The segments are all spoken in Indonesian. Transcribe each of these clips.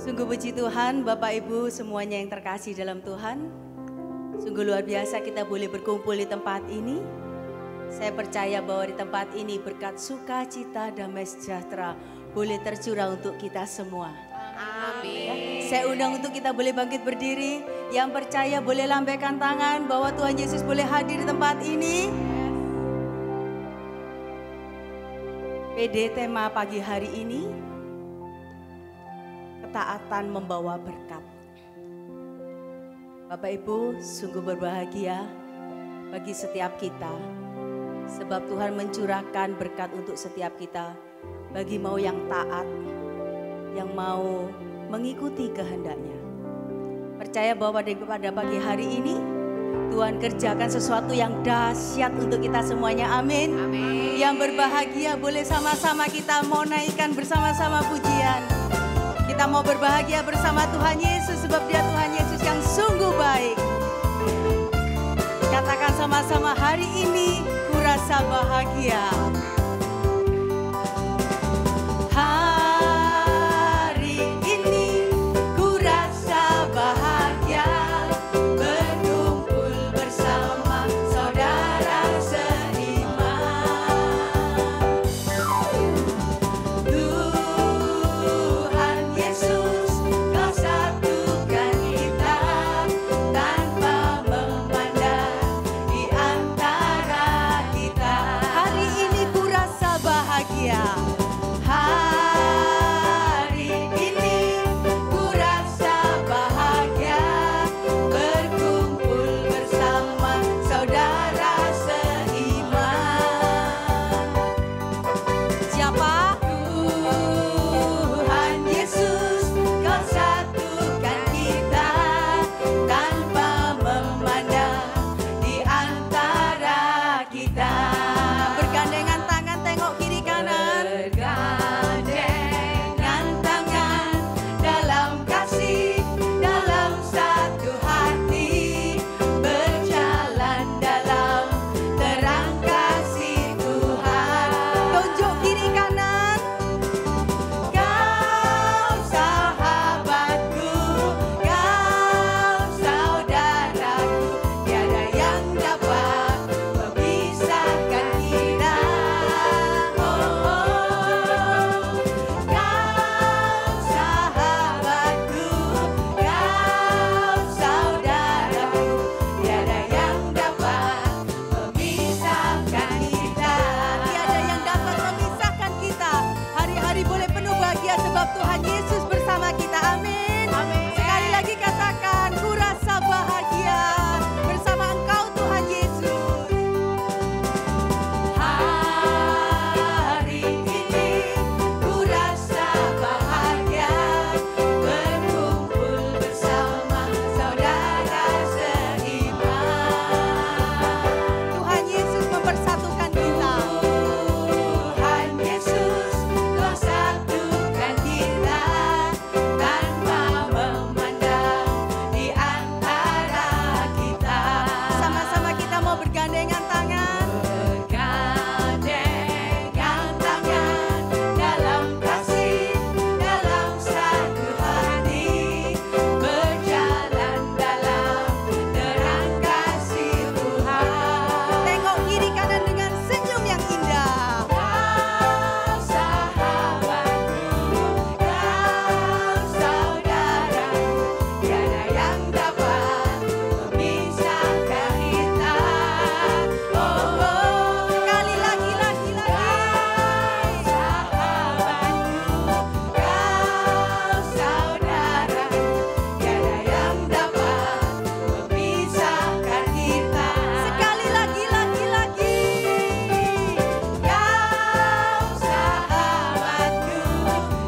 Sungguh puji Tuhan, Bapak Ibu semuanya yang terkasih dalam Tuhan. Sungguh luar biasa kita boleh berkumpul di tempat ini. Saya percaya bahwa di tempat ini berkat sukacita, damai sejahtera boleh tercurah untuk kita semua. Amin. Saya undang untuk kita boleh bangkit berdiri. Yang percaya boleh lambaikan tangan bahwa Tuhan Yesus boleh hadir di tempat ini. PD tema pagi hari ini, ketaatan membawa berkat. Bapak Ibu, sungguh berbahagia bagi setiap kita. Sebab Tuhan mencurahkan berkat untuk setiap kita. Bagi mau yang taat, yang mau mengikuti kehendaknya. Percaya bahwa pada pagi hari ini, Tuhan kerjakan sesuatu yang dahsyat untuk kita semuanya. Amin. Amin. Yang berbahagia boleh sama-sama kita mau naikkan bersama-sama pujian. Kita mau berbahagia bersama Tuhan Yesus sebab Dia Tuhan Yesus yang sungguh baik. Katakan sama-sama, hari ini ku rasa bahagia. Hari ini ku rasa bahagia berkumpul bersama saudara seiman. Tuhan Yesus, Kau satukan kita tanpa memandang di antara kita. Hari ini ku rasa bahagia. Hari ini ku rasa bahagia berkumpul bersama saudara seiman. Siapa? Tuhan Yesus, Kau satukan kita tanpa memandang di antara kita. Bergandengan tangan, tengok kiri kanan. Bergandengan tangan dalam kasih, dalam satu hati, berjalan dalam terang kasih Tuhan. Tunjuk kiri kanan. Kau sahabatku, kau saudaraku, tiada yang dapat memisahkan kita. Kau sahabatku, kau saudaraku, tiada yang dapat memisahkan kita. Tiada yang dapat memisahkan kita. Hari-hari boleh penuh bahagia sebab Tuhan Yesus bersama kita. Amin. Sekali lagi katakan, ku rasa bahagia bersama Engkau Tuhan Yesus. Hari ini ku rasa bahagia berkumpul bersama saudara seiman. Tuhan Yesus mempersatukan kita. Tuhan Yesus, Kau satukan kita tanpa memandang di antara kita. Sama-sama kita mau bergandengan tangan. Bergandengan tangan dalam kasih, dalam satu hati, berjalan dalam terang kasih Tuhan. Tengok kiri kanan dengan senyum yang indah. Kau sahabatku, kau saudaraku, tiada yang dapat memisahkan kita. Sekali lagi. Sahabatku, kau saudaraku, tiada yang dapat memisahkan kita. Sekali lagi. Kau sahabatku,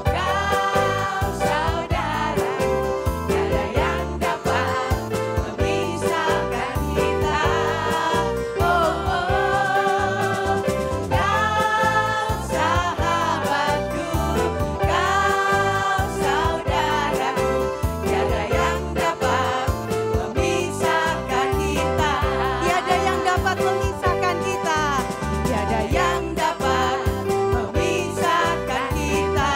kau saudaraku, tiada yang dapat memisahkan kita. Kau sahabatku, kau saudaraku, tiada yang dapat memisahkan kita. Tiada yang dapat memisahkan kita. Tiada yang dapat memisahkan kita.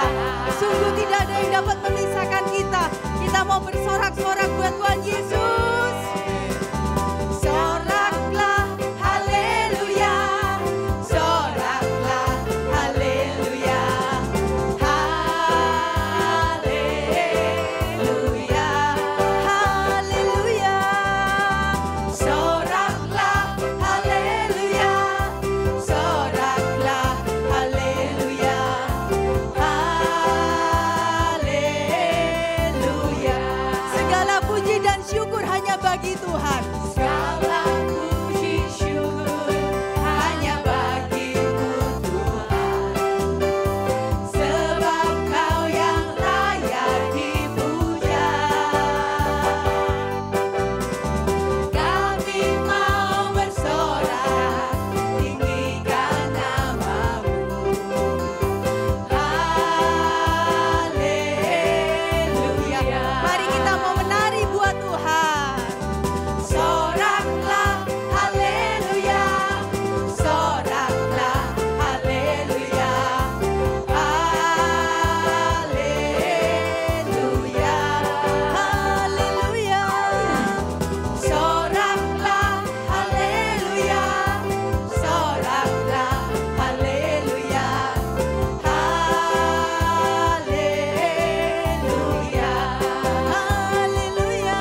Sungguh tidak ada yang dapat memisahkan kita. kita mau bersorak-sorak buat Tuhan Yesus. Soraklah, haleluya. Soraklah, haleluya. Haleluya. Haleluya. Soraklah, haleluya. Soraklah, haleluya. Haleluya. Segala puji dan syukur hanya bagi Tuhan. Segala puji syukur hanya bagimu Tuhan. Sebab Kau yang layak dipuja. Kami mau bersorak, tinggikan nama-Mu. Haleluya. Mari kita mau menari buat Tuhan. Soraklah, haleluya. Soraklah, haleluya. Haleluya. Haleluya. Soraklah, haleluya. Soraklah, haleluya. Haleluya. Haleluya.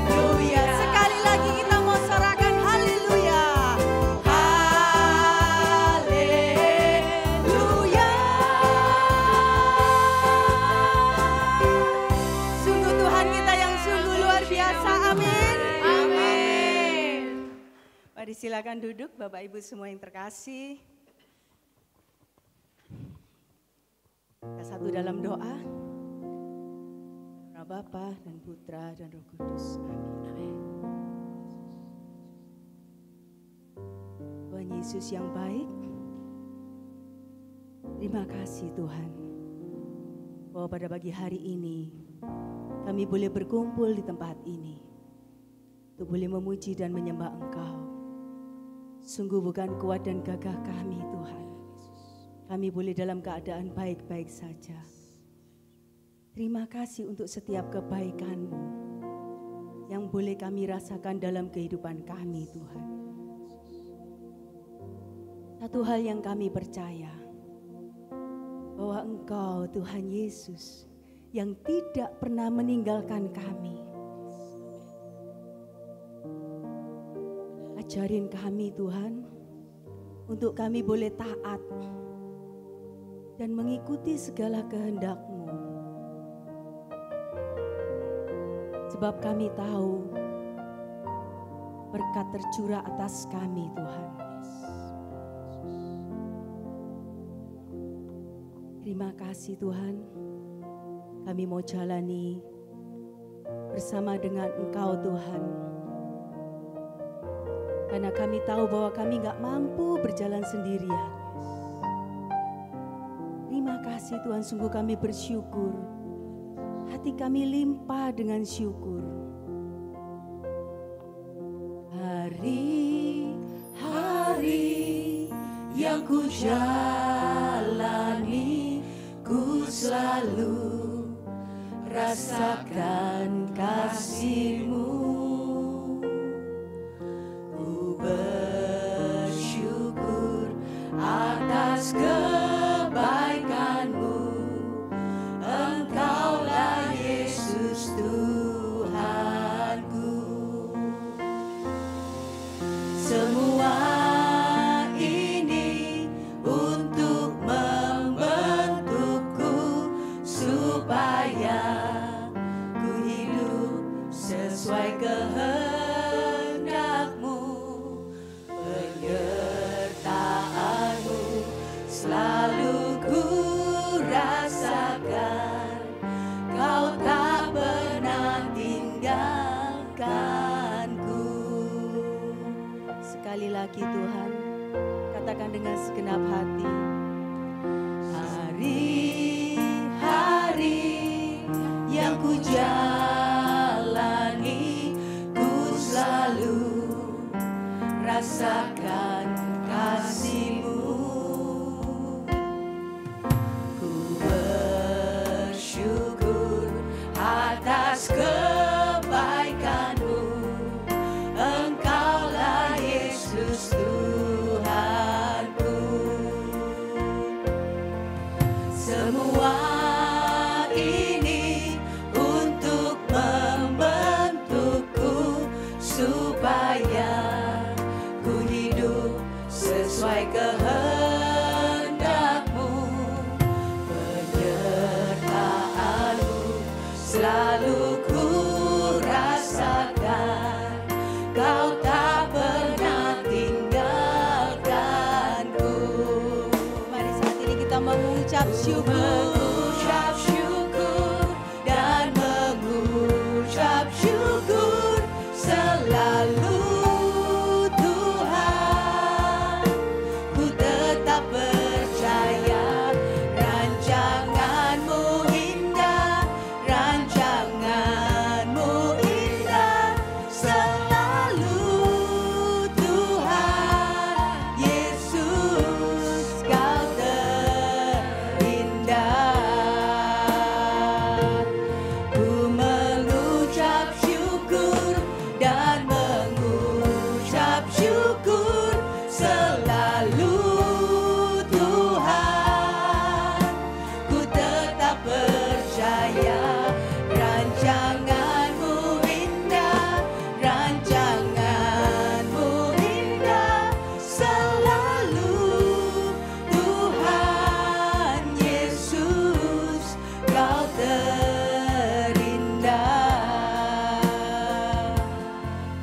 Haleluya. Sekali lagi kita mau sorakan haleluya. Haleluya. Sungguh Tuhan kita yang sungguh luar biasa. Amin. Amin. Mari silakan duduk Bapak Ibu semua yang terkasih. Kita satu dalam doa. Nama Bapa dan Putra dan Roh Kudus. Amin. Tuhan Yesus yang baik. Terima kasih Tuhan. Bahwa pada pagi hari ini kami boleh berkumpul di tempat ini. Untuk boleh memuji dan menyembah Engkau. Sungguh bukan kuat dan gagah kami Tuhan. Kami boleh dalam keadaan baik-baik saja. Terima kasih untuk setiap kebaikan-Mu yang boleh kami rasakan dalam kehidupan kami Tuhan. Satu hal yang kami percaya, bahwa Engkau Tuhan Yesus yang tidak pernah meninggalkan kami. Ajarin kami Tuhan, untuk kami boleh taat dan mengikuti segala kehendak-Mu. Sebab kami tahu berkat tercurah atas kami Tuhan. Terima kasih Tuhan, kami mau jalani bersama dengan Engkau Tuhan. Karena kami tahu bahwa kami gak mampu berjalan sendirian. Terima kasih Tuhan, sungguh kami bersyukur. Hati kami limpah dengan syukur. Hari-hari yang ku jalani, ku selalu rasakan kasih-Mu. Ku bersyukur atas kebaikan-Mu. Engkaulah Yesus Tuhanku. Semua ini untuk membentukku supaya ku hidup sesuai kehendak-Mu. Penyertaan-Mu selalu ku rasakan. Kau tak pernah tinggalkanku. Sekali lagi Tuhan, katakan dengan segenap hati. Hari-hari yang ku jalani, ku selalu rasakan kasih-Mu. Ku kebaikan-Mu, Engkaulah Yesus Tuhanku. Semua ini untuk membentukku supaya ku hidup sesuai kehendak-Mu. Penyertaan-Mu selalu ku rasakan, Kau tak pernah tinggalkanku. Mari saat ini kita mengucap syukur dan mengucap syukur selalu. Tuhan, ku tetap percaya rancangan-Mu indah, rancangan-Mu indah selalu. Tuhan Yesus, Kau terindah. Ku mengucap syukur dan mengucap syukur selalu. Tuhan, ku tetap percaya rancangan-Mu indah, rancangan-Mu indah selalu. Tuhan Yesus, Kau terindah.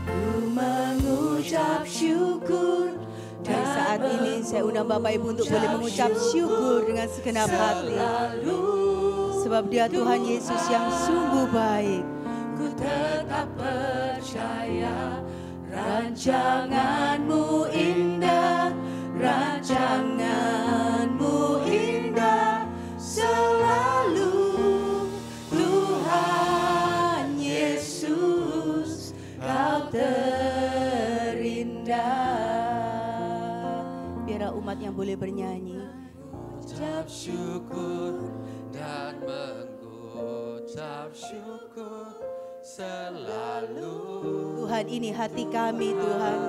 Ku mengucap syukur. Dan saat ini saya undang Bapak Ibu untuk boleh mengucap syukur dengan segenap hati. Sebab Dia Tuhan Yesus yang sungguh baik. Ku tetap percaya rancangan-Mu indah, rancangan-Mu indah selalu. Tuhan Yesus, Kau terindah. Biarlah umat yang boleh bernyanyi. Ucap syukur dan mengucap syukur selalu. Tuhan, ini hati kami Tuhan.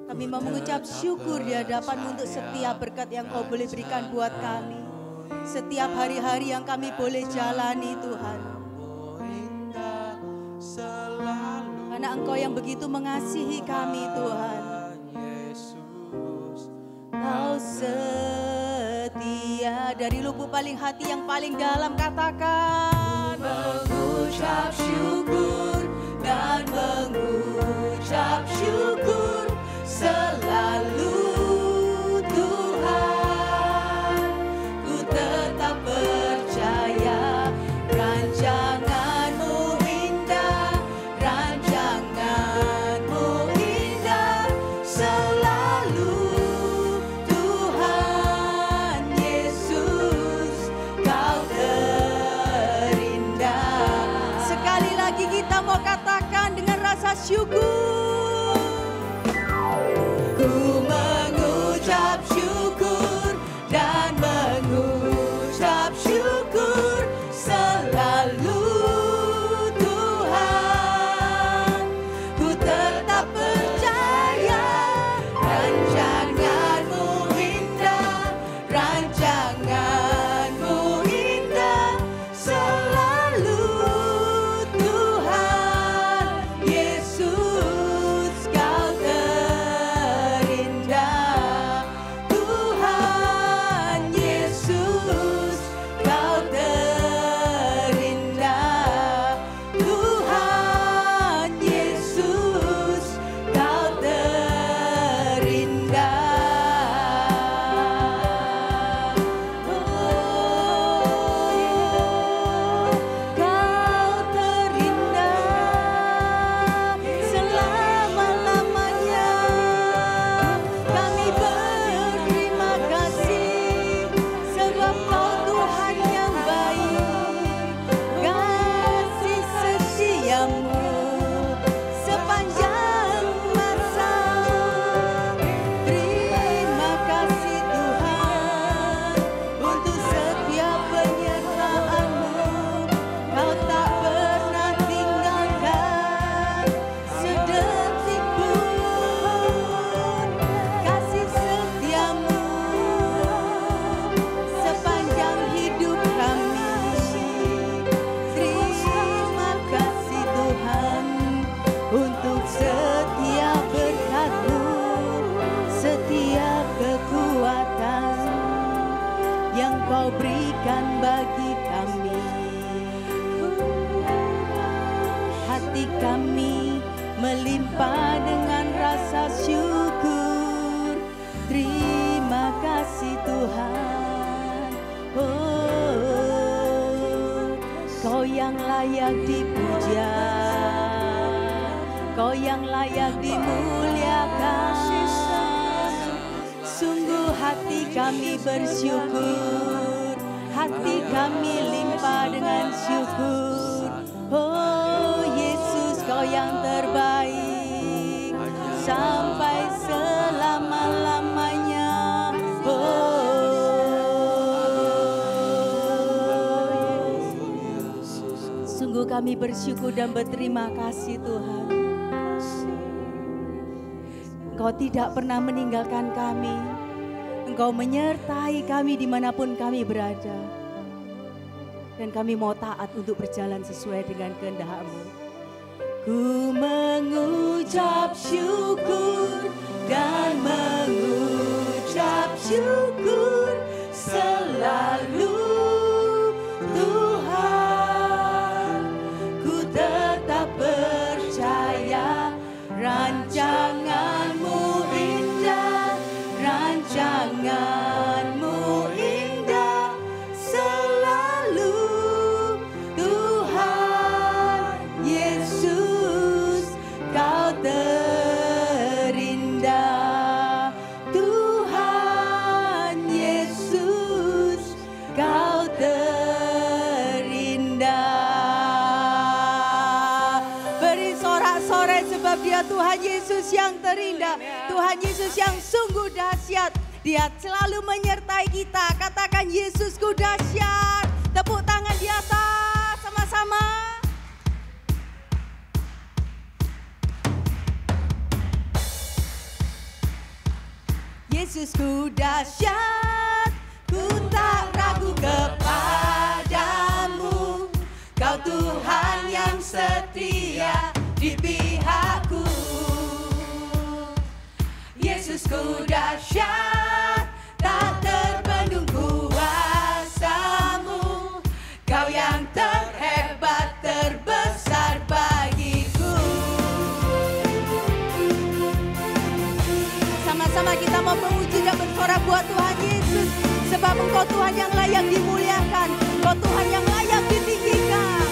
Kami mau mengucap syukur di hadapan-Mu untuk setiap berkat yang Kau boleh berikan buat kami. Setiap hari-hari yang kami boleh jalani Tuhan. Karena Engkau yang begitu mengasihi kami Tuhan. Kau setia. Dari lubuk paling hati yang paling dalam katakan. Mengucap syukur dan mengucap syukur selalu. Tuhan, ku tetap percaya rancangan-Mu indah, rancangan-Mu indah selalu. Tuhan Yesus, Kau terindah. Sekali lagi kita mau katakan dengan rasa syukur. Ku mengucap syukur dan mengucap syukur selalu. Tuhan, ku tetap percaya rancangan-Mu indah, rancangan-Mu indah selalu. Tuhan Yesus, Engkau berikan bagi kami. Hati kami melimpah dengan rasa syukur. Terima kasih Tuhan. Oh, Kau yang layak dipuja, Kau yang layak dimuliakan. Sungguh hati kami bersyukur, hati kami limpah dengan syukur. Oh Yesus, Kau yang terbaik sampai selama-lamanya. Sungguh kami bersyukur dan berterima kasih Tuhan. Engkau tidak pernah meninggalkan kami. Engkau menyertai kami dimanapun kami berada. Dan kami mau taat untuk berjalan sesuai dengan kehendak-Mu. Ku mengucap syukur dan mengucap syukur selalu Tuhan. Ku tetap percaya rancangan-Mu indah, rancangan-Mu indah selalu Tuhan Yesus, Kau terindah. Tuhan Yesus, Kau terindah. Beri sorak-sorai sebab Dia Tuhan Yesus yang terindah, Tuhan Yesus yang sungguh dahsyat. Dia selalu menyertai kita. Katakan Yesusku dahsyat. Tepuk tangan di atas sama-sama. Yesusku dahsyat, ku tak ragu kepadamu. Kau Tuhan yang setia di pihakku. Yesusku dahsyat, tak terbendung kuasa-Mu. Kau yang terhebat, terbesar bagiku. Sama-sama kita mau memuji dan bersorak buat Tuhan Yesus. Sebab Engkau Tuhan yang layak dimuliakan, Engkau Tuhan yang layak ditinggikan.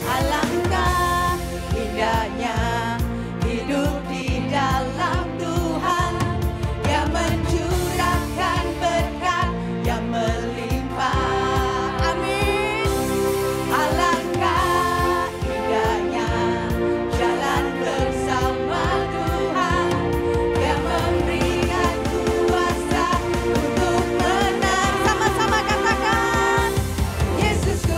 Alangkah indahnya hidup di dalam Tuhan, yang mencurahkan berkat yang melimpah. Amin. Alangkah indahnya jalan bersama Tuhan, yang memberikan kuasa untuk menang. Sama-sama katakan, Yesusku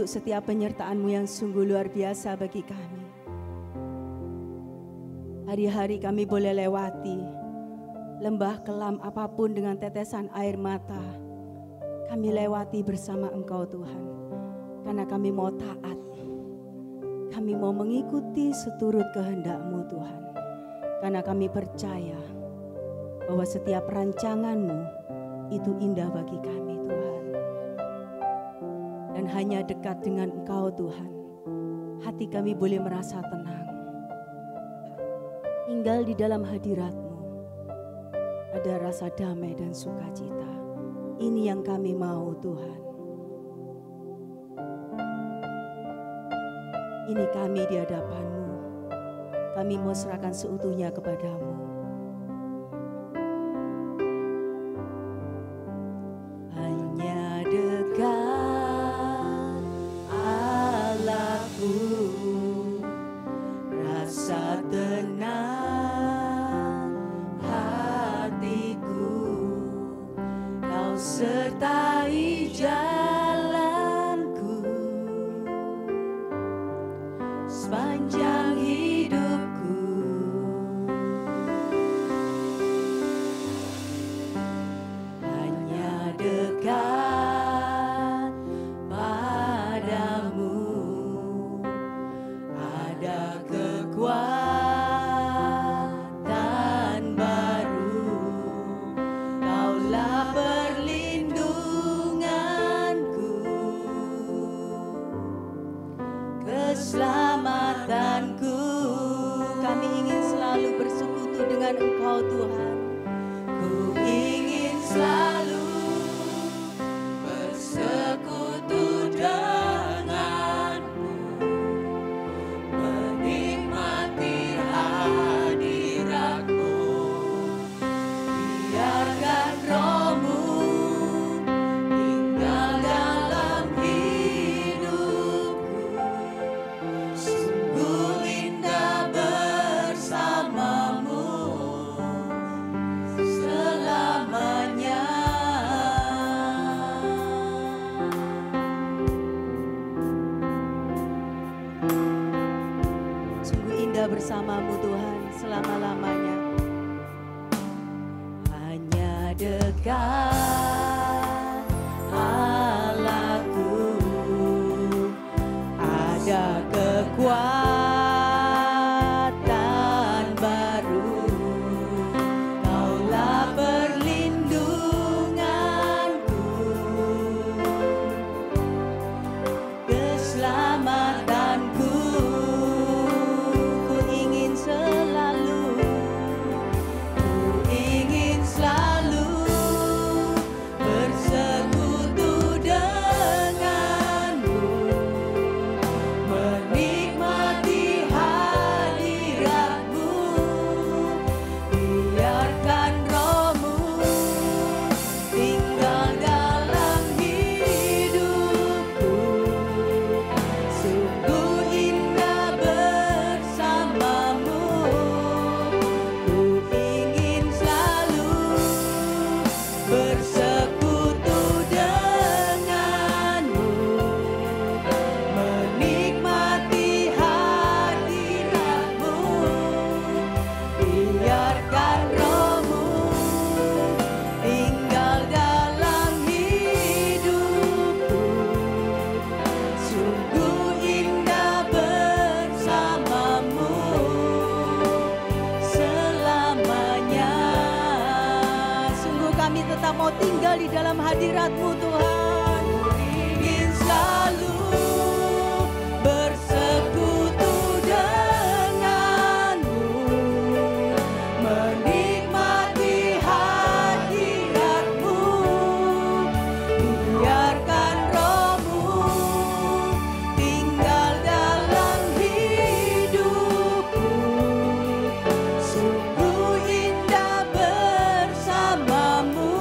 untuk setiap penyertaan-Mu yang sungguh luar biasa bagi kami. Hari-hari kami boleh lewati lembah kelam apapun dengan tetesan air mata. Kami lewati bersama Engkau Tuhan. Karena kami mau taat. Kami mau mengikuti seturut kehendak-Mu Tuhan. Karena kami percaya bahwa setiap rancangan-Mu itu indah bagi kami Tuhan. Dan hanya dekat dengan Engkau Tuhan, hati kami boleh merasa tenang. Tinggal di dalam hadirat-Mu, ada rasa damai dan sukacita. Ini yang kami mau Tuhan. Ini kami di hadapan-Mu. Kami mau serahkan seutuhnya kepada-Mu. Hanya dekat Allahku, rasa tenang hatiku, Kau sertai jalanku sepanjang hidupku. Hanya dekat padamu ada kekuatan baru. Kaulah perlindunganku, keselamatanku. Kami ingin selalu bersekutu dengan Engkau Tuhan. Ku ingin selalu bersekutu denganmu, menikmati hadirat-Mu. Biarkan Roh-Mu tinggal dalam hidupku. Sungguh indah bersama-Mu selamanya. Sungguh indah bersama-Mu Tuhan selama-lamanya. Hanya dekat Allahku, ada kekuatan baru. Kaulah perlindunganku, keselamatanku. Ku ingin selalu bersekutu denganmu, menikmati hadirat-Mu. Biarkan Roh-Mu tinggal dalam hidupku. Sungguh indah bersama-Mu. Ku ingin selalu bersekutu denganmu, menikmati hadirat-Mu. Biarkan Roh-Mu tinggal dalam hidupku. Sungguh indah bersama-Mu selamanya. Sungguh kami tetap mau tinggal di dalam hadirat-Mu Tuhan. Ingin selalu bersekutu denganmu, menikmati hadirat-Mu. Biarkan Roh-Mu tinggal dalam hidupku. Sungguh indah bersama-Mu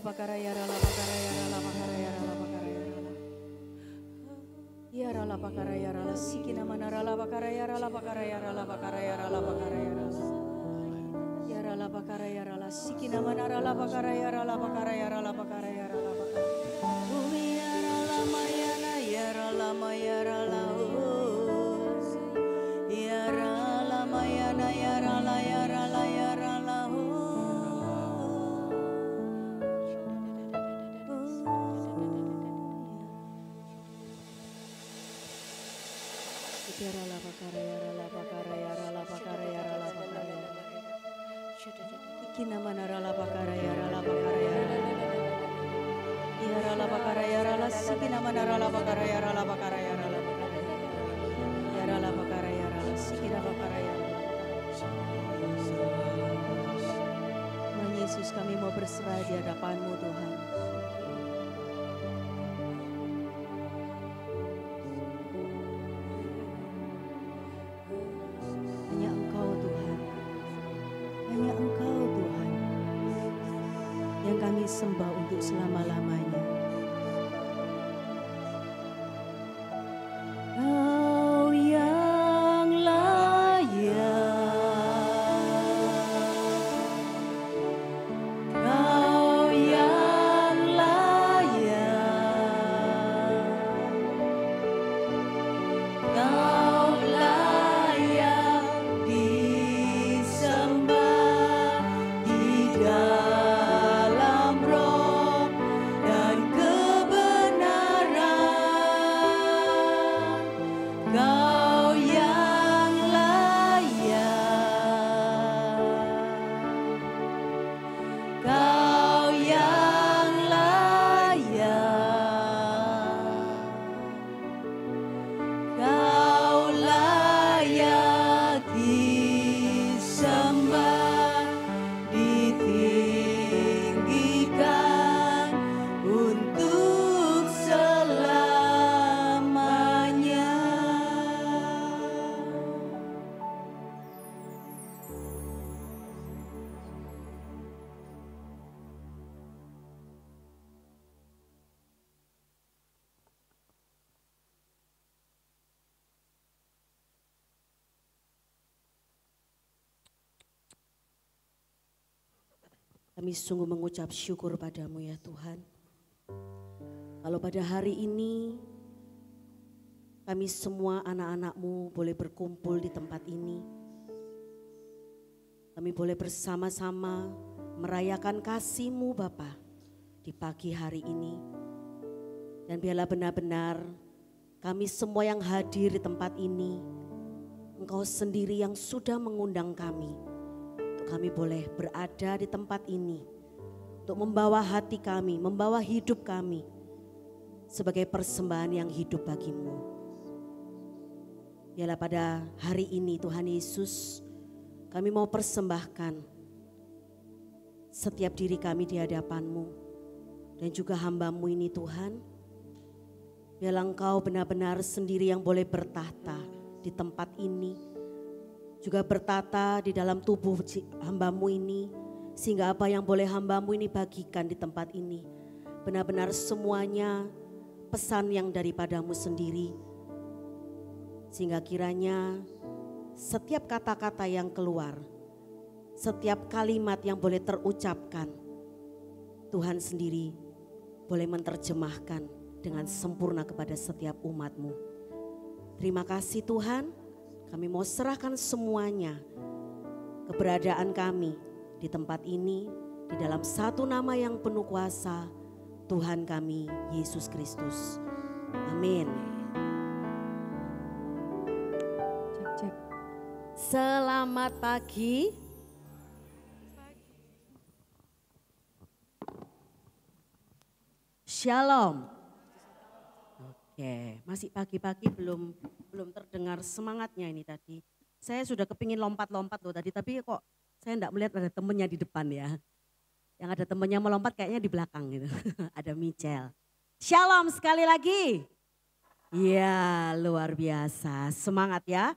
bakara ya rala bakara ya rala bakara ya rala bakara ya rala. Ya rala bakara ya rala sikina mana rala bakara ya rala bakara ya rala bakara ya rala bakara ya rala. Ya rala bakara ya rala sikina mana rala bakara ya rala bakara ya rala bakara ya rala bakara. Bumi ya rala mayana ya rala maya rala. Ya rala mayana ya rala ya rala ya rala. Ya rala bakara ya rala bakara ya rala bakara ya rala bakara. Ikina mana rala bakara ya rala bakara ya rala. Ya rala bakara ya rala sikina mana rala bakara ya rala bakara ya rala bakara. Ya rala bakara ya rala sikina bakara ya rala. Tuhan Yesus, kami mau berserah di hadapan-Mu Tuhan. Hanya Engkau Tuhan, hanya Engkau Tuhan yang kami sembah untuk selama-lamanya. Kau yang layak, Kau yang layak, Kau layak disembah di dalam roh dan kebenaran. Kau yang layak, Kau yang layak, Kau layak disembah, ditinggikan untuk selamanya. Kami sungguh mengucap syukur padamu ya Tuhan. Kalau pada hari ini kami semua anak-anak-Mu boleh berkumpul di tempat ini. Kami boleh bersama-sama merayakan kasih-Mu Bapa di pagi hari ini. Dan biarlah benar-benar kami semua yang hadir di tempat ini, Engkau sendiri yang sudah mengundang kami. Kami boleh berada di tempat ini untuk membawa hati kami, membawa hidup kami sebagai persembahan yang hidup bagi-Mu. Biarlah pada hari ini Tuhan Yesus, kami mau persembahkan setiap diri kami di hadapan-Mu dan juga hamba-Mu ini Tuhan. Biarlah Engkau benar-benar sendiri yang boleh bertahta di tempat ini, juga bertata di dalam tubuh hamba-Mu ini, sehingga apa yang boleh hamba-Mu ini bagikan di tempat ini, benar-benar semuanya pesan yang daripada-Mu sendiri, sehingga kiranya setiap kata-kata yang keluar, setiap kalimat yang boleh terucapkan, Tuhan sendiri boleh menerjemahkan dengan sempurna kepada setiap umat-Mu. Terima kasih Tuhan. Kami mau serahkan semuanya, keberadaan kami di tempat ini, di dalam satu nama yang penuh kuasa, Tuhan kami, Yesus Kristus. Amin. Cek. Selamat pagi. Shalom. Oke, masih pagi-pagi belum terdengar semangatnya ini tadi. Saya sudah kepingin lompat-lompat loh tadi, tapi kok saya enggak melihat ada temennya di depan ya. Yang ada temennya melompat kayaknya di belakang gitu. Ada Michelle. Shalom sekali lagi. Iya, luar biasa. Semangat ya.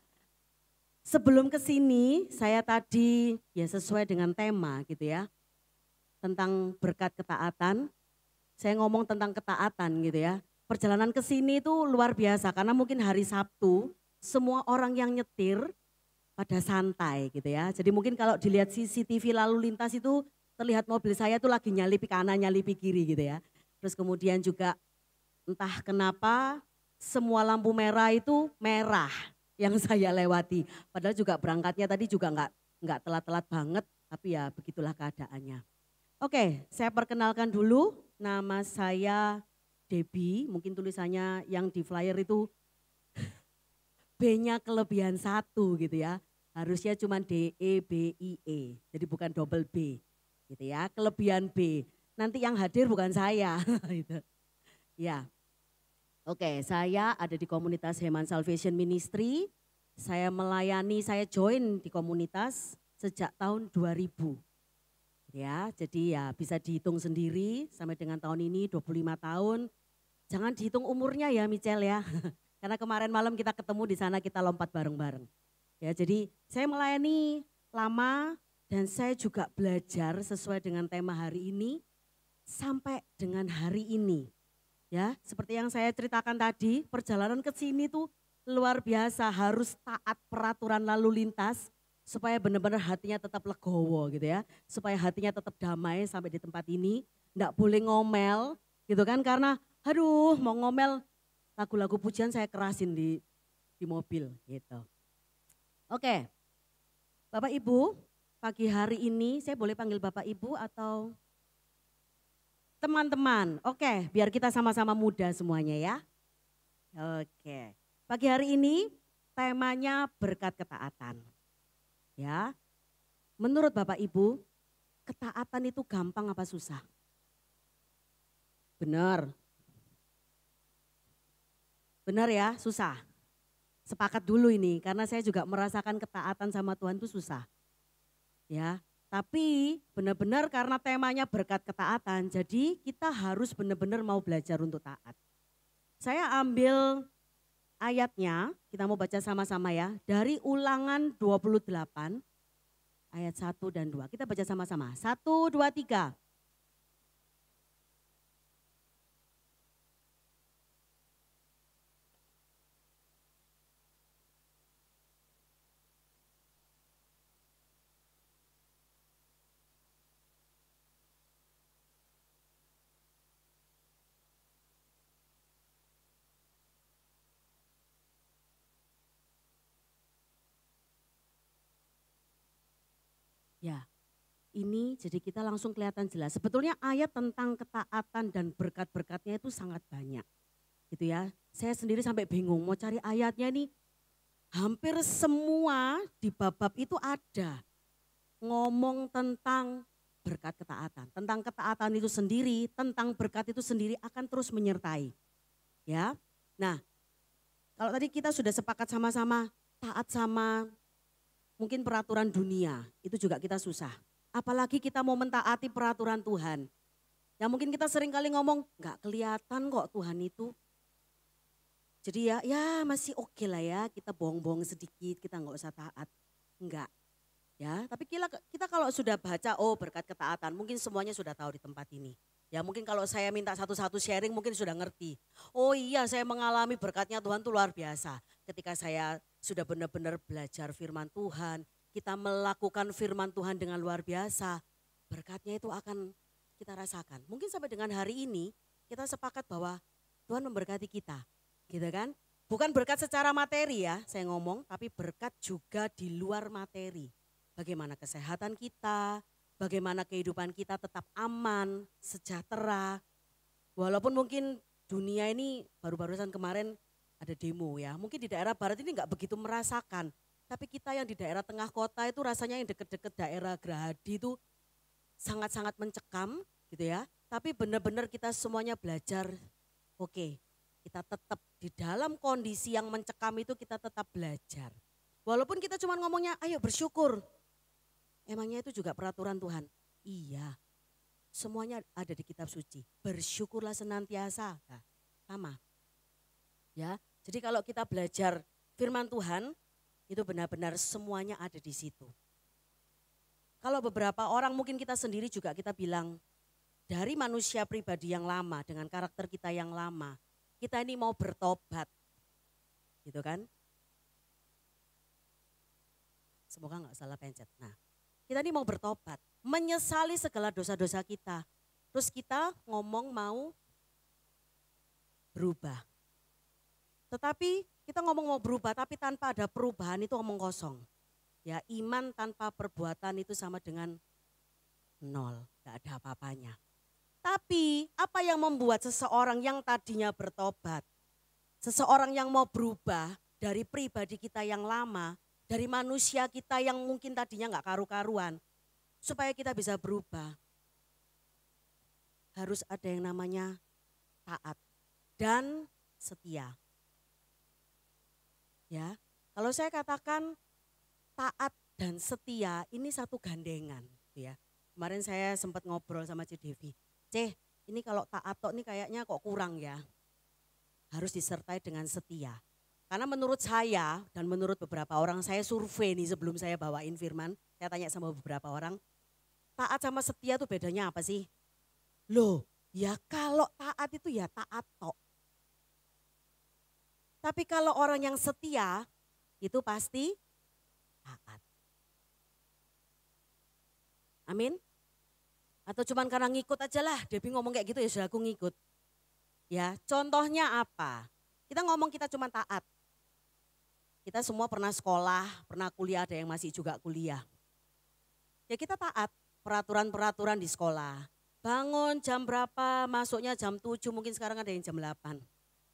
Sebelum ke sini saya tadi ya sesuai dengan tema gitu ya. tentang berkat ketaatan. Saya ngomong tentang ketaatan gitu ya. Perjalanan ke sini itu luar biasa karena mungkin hari Sabtu semua orang yang nyetir pada santai gitu ya. Jadi mungkin kalau dilihat CCTV lalu lintas itu terlihat mobil saya tuh lagi nyalipi kanan, nyalipi kiri gitu ya. Terus kemudian juga entah kenapa semua lampu merah itu merah yang saya lewati. Padahal juga berangkatnya tadi juga nggak telat-telat banget, tapi ya begitulah keadaannya. Oke, saya perkenalkan dulu, nama saya Debbie, mungkin tulisannya yang di flyer itu B-nya kelebihan 1 gitu ya. Harusnya cuma DEBIE, jadi bukan double B gitu ya, kelebihan B. Nanti yang hadir bukan saya gitu. Ya. Oke, saya ada di komunitas Heman Salvation Ministry. Saya melayani, saya join di komunitas sejak tahun 2000. Ya, jadi ya bisa dihitung sendiri sampai dengan tahun ini 25 tahun. Jangan dihitung umurnya ya Michelle ya. Karena kemarin malam kita ketemu di sana, kita lompat bareng-bareng. Ya, jadi saya melayani lama dan saya juga belajar sesuai dengan tema hari ini sampai dengan hari ini. Ya, seperti yang saya ceritakan tadi, perjalanan ke sini tuh luar biasa, harus taat peraturan lalu lintas supaya benar-benar hatinya tetap legowo gitu ya. Supaya hatinya tetap damai sampai di tempat ini, enggak boleh ngomel gitu kan, karena aduh mau ngomel lagu-lagu pujian saya kerasin di mobil gitu. Oke, Bapak Ibu, pagi hari ini saya boleh panggil Bapak Ibu atau teman-teman? Oke, biar kita sama-sama muda semuanya ya. Oke, pagi hari ini temanya berkat ketaatan. Ya, menurut Bapak Ibu, ketaatan itu gampang apa susah? Benar. Benar ya, susah. Sepakat dulu ini, karena saya juga merasakan ketaatan sama Tuhan itu susah. Ya, tapi benar-benar karena temanya berkat ketaatan, jadi kita harus benar-benar mau belajar untuk taat. Saya ambil ayatnya, kita mau baca sama-sama ya, dari Ulangan 28 ayat 1 dan 2. Kita baca sama-sama, 1, 2, 3. Ya, ini jadi kita langsung kelihatan jelas. Sebetulnya ayat tentang ketaatan dan berkat-berkatnya itu sangat banyak. Gitu ya. Saya sendiri sampai bingung mau cari ayatnya nih. Hampir semua di bab-bab itu ada. Ngomong tentang berkat ketaatan. Tentang ketaatan itu sendiri, tentang berkat itu sendiri akan terus menyertai. Ya. Nah, kalau tadi kita sudah sepakat sama-sama taat sama mungkin peraturan dunia, itu juga kita susah. Apalagi kita mau mentaati peraturan Tuhan. Ya mungkin kita sering kali ngomong, nggak kelihatan kok Tuhan itu. Jadi ya masih oke lah ya, kita bohong-bohong sedikit, kita nggak usah taat. Enggak. Ya, tapi kita kalau sudah baca, oh berkat ketaatan, mungkin semuanya sudah tahu di tempat ini. Ya mungkin kalau saya minta satu-satu sharing mungkin sudah ngerti. Oh iya, saya mengalami berkatnya Tuhan itu luar biasa. Ketika saya sudah benar-benar belajar firman Tuhan, kita melakukan firman Tuhan dengan luar biasa, berkatnya itu akan kita rasakan. Mungkin sampai dengan hari ini kita sepakat bahwa Tuhan memberkati kita, gitu kan? Bukan berkat secara materi ya saya ngomong, tapi berkat juga di luar materi. Bagaimana kesehatan kita, bagaimana kehidupan kita tetap aman, sejahtera. Walaupun mungkin dunia ini baru-barusan kemarin ada demo ya. Mungkin di daerah barat ini enggak begitu merasakan. Tapi kita yang di daerah tengah kota itu rasanya yang deket-deket daerah Gerahadi itu sangat-sangat mencekam gitu ya. Tapi benar-benar kita semuanya belajar, oke, kita tetap di dalam kondisi yang mencekam itu kita tetap belajar. Walaupun kita cuma ngomongnya ayo bersyukur. Emangnya itu juga peraturan Tuhan? Iya, semuanya ada di kitab suci. Bersyukurlah senantiasa, nah, sama. Ya, jadi kalau kita belajar firman Tuhan, itu benar-benar semuanya ada di situ. Kalau beberapa orang mungkin kita sendiri juga kita bilang dari manusia pribadi yang lama dengan karakter kita yang lama, kita ini mau bertobat. Gitu kan? Semoga nggak salah pencet. Nah, kita ini mau bertobat, menyesali segala dosa-dosa kita. Terus kita ngomong mau berubah. Tetapi kita ngomong mau berubah tapi tanpa ada perubahan itu omong kosong. Ya, iman tanpa perbuatan itu sama dengan nol, gak ada apa-apanya. Tapi apa yang membuat seseorang yang tadinya bertobat, seseorang yang mau berubah dari pribadi kita yang lama, dari manusia kita yang mungkin tadinya gak karu-karuan, supaya kita bisa berubah, harus ada yang namanya taat dan setia. Ya, kalau saya katakan taat dan setia ini satu gandengan, ya. Kemarin saya sempat ngobrol sama Cik Devi. Ini kalau taat tok ini kayaknya kok kurang ya. Harus disertai dengan setia. Karena menurut saya dan menurut beberapa orang, saya survei nih sebelum saya bawain firman, saya tanya sama beberapa orang, taat sama setia itu bedanya apa sih? Loh, ya kalau taat itu ya taat tok. Tapi kalau orang yang setia itu pasti taat. Amin. Atau cuman karena ngikut aja lah, Debbie ngomong kayak gitu ya sudah aku ngikut. Ya, contohnya apa? Kita ngomong kita cuma taat. Kita semua pernah sekolah, pernah kuliah, ada yang masih juga kuliah. Ya kita taat peraturan-peraturan di sekolah. Bangun jam berapa, masuknya jam 7, mungkin sekarang ada yang jam 8.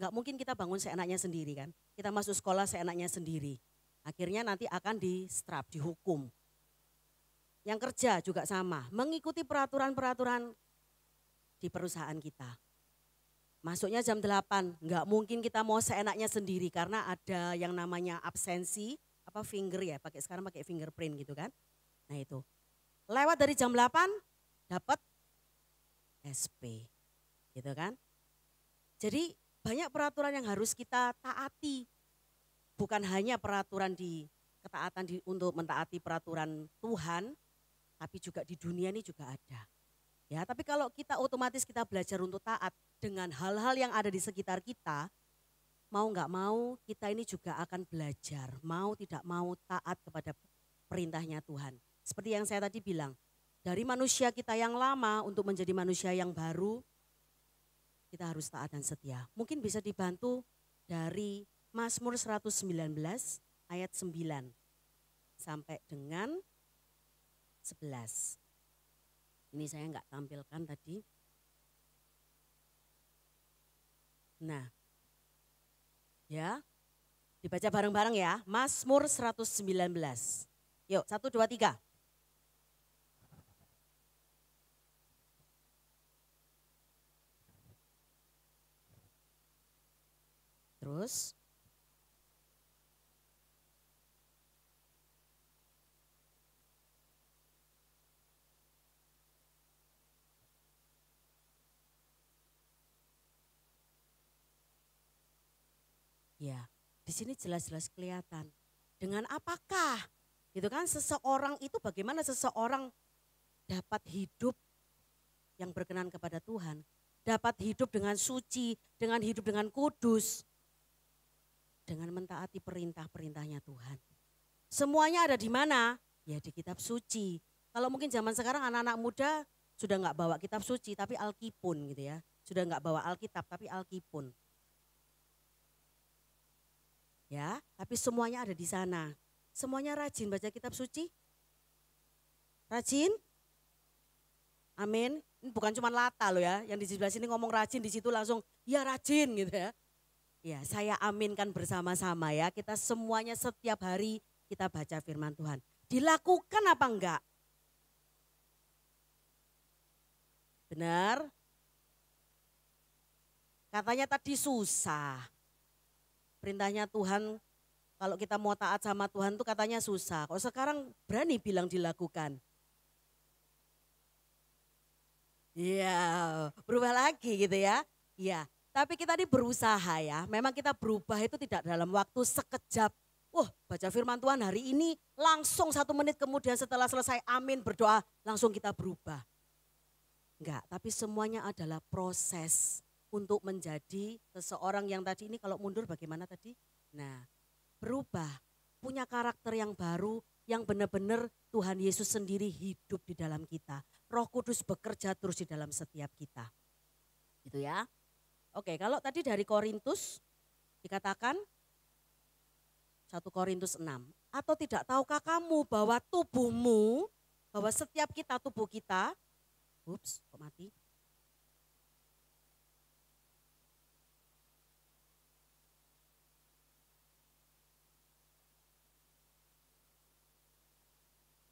Enggak mungkin kita bangun seenaknya sendiri kan. Kita masuk sekolah seenaknya sendiri. Akhirnya nanti akan di-strap, dihukum. Yang kerja juga sama, mengikuti peraturan-peraturan di perusahaan kita. Masuknya jam 8, enggak mungkin kita mau seenaknya sendiri karena ada yang namanya absensi, finger ya, sekarang pakai fingerprint gitu kan. Nah itu, lewat dari jam 8 dapat SP gitu kan. Jadi banyak peraturan yang harus kita taati. Bukan hanya peraturan untuk mentaati peraturan Tuhan, tapi juga di dunia ini juga ada. Ya, tapi kalau kita otomatis kita belajar untuk taat dengan hal-hal yang ada di sekitar kita, mau nggak mau kita ini juga akan belajar, mau tidak mau taat kepada perintahnya Tuhan. Seperti yang saya tadi bilang, dari manusia kita yang lama untuk menjadi manusia yang baru, kita harus taat dan setia. Mungkin bisa dibantu dari Mazmur 119 ayat 9 sampai dengan 11. Ini saya enggak tampilkan tadi. Nah, ya, dibaca bareng-bareng ya. Mazmur 119. Yuk, 1, 2, 3. Terus ya, di sini jelas-jelas kelihatan. Dengan apakah? Gitu kan, seseorang itu bagaimana seseorang dapat hidup yang berkenan kepada Tuhan. Dapat hidup dengan suci, dengan hidup dengan kudus. Dengan mentaati perintah-perintahnya Tuhan. Semuanya ada di mana? Ya di kitab suci. Kalau mungkin zaman sekarang anak-anak muda sudah nggak bawa kitab suci tapi Alkipun gitu ya. Sudah nggak bawa Alkitab tapi Alkipun. Ya, tapi semuanya ada di sana. Semuanya rajin baca kitab suci? Rajin? Amin. Ini bukan cuma Lata loh ya, yang di sebelah sini ngomong rajin, di situ langsung ya rajin gitu ya. Ya, saya aminkan bersama-sama ya, kita semuanya setiap hari kita baca firman Tuhan. Dilakukan apa enggak? Benar? Katanya tadi susah. Perintahnya Tuhan, kalau kita mau taat sama Tuhan tuh katanya susah. Kok sekarang berani bilang dilakukan? Iya, berubah lagi gitu ya. Iya, tapi kita ini berusaha ya. Memang kita berubah itu tidak dalam waktu sekejap. Wah, baca firman Tuhan hari ini langsung 1 menit kemudian setelah selesai amin berdoa langsung kita berubah. Enggak, tapi semuanya adalah proses untuk menjadi seseorang yang tadi ini kalau mundur bagaimana tadi? Nah, berubah, punya karakter yang baru yang benar-benar Tuhan Yesus sendiri hidup di dalam kita. Roh Kudus bekerja terus di dalam setiap kita. Gitu ya. Oke, kalau tadi dari Korintus dikatakan 1 Korintus 6. Atau tidak tahukah kamu bahwa tubuhmu, bahwa setiap kita tubuh kita, kok mati?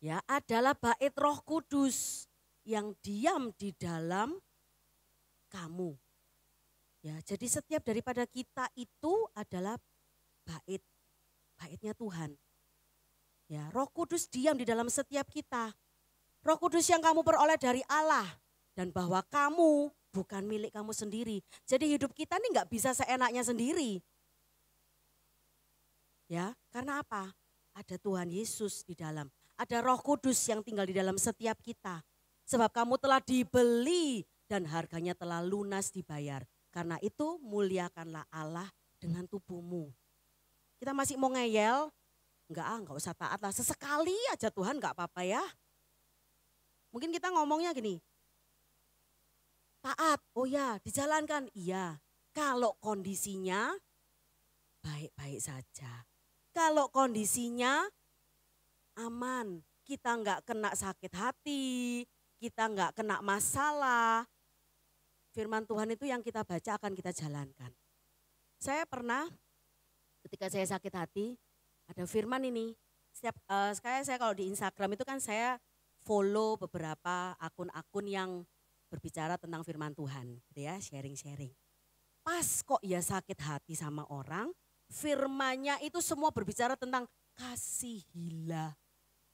Ya, adalah bait Roh Kudus yang diam di dalam kamu. Ya, jadi setiap daripada kita itu adalah baitnya Tuhan. Ya, Roh Kudus diam di dalam setiap kita. Roh Kudus yang kamu peroleh dari Allah dan bahwa kamu bukan milik kamu sendiri. Jadi hidup kita ini nggak bisa seenaknya sendiri. Ya, karena apa? Ada Tuhan Yesus di dalam. Ada Roh Kudus yang tinggal di dalam setiap kita. Sebab kamu telah dibeli dan harganya telah lunas dibayar. Karena itu muliakanlah Allah dengan tubuhmu. Kita masih mau ngeyel? Enggak usah taat lah. Sesekali aja Tuhan enggak apa-apa ya. Mungkin kita ngomongnya gini. Taat, oh ya dijalankan. Iya, kalau kondisinya baik-baik saja. Kalau kondisinya aman, kita enggak kena sakit hati, kita enggak kena masalah. Firman Tuhan itu yang kita baca akan kita jalankan. Saya pernah ketika saya sakit hati, ada firman ini. Setiap saya kalau di Instagram itu kan saya follow beberapa akun-akun yang berbicara tentang firman Tuhan, gitu ya, sharing-sharing. Pas kok ya sakit hati sama orang, firmannya itu semua berbicara tentang kasihilah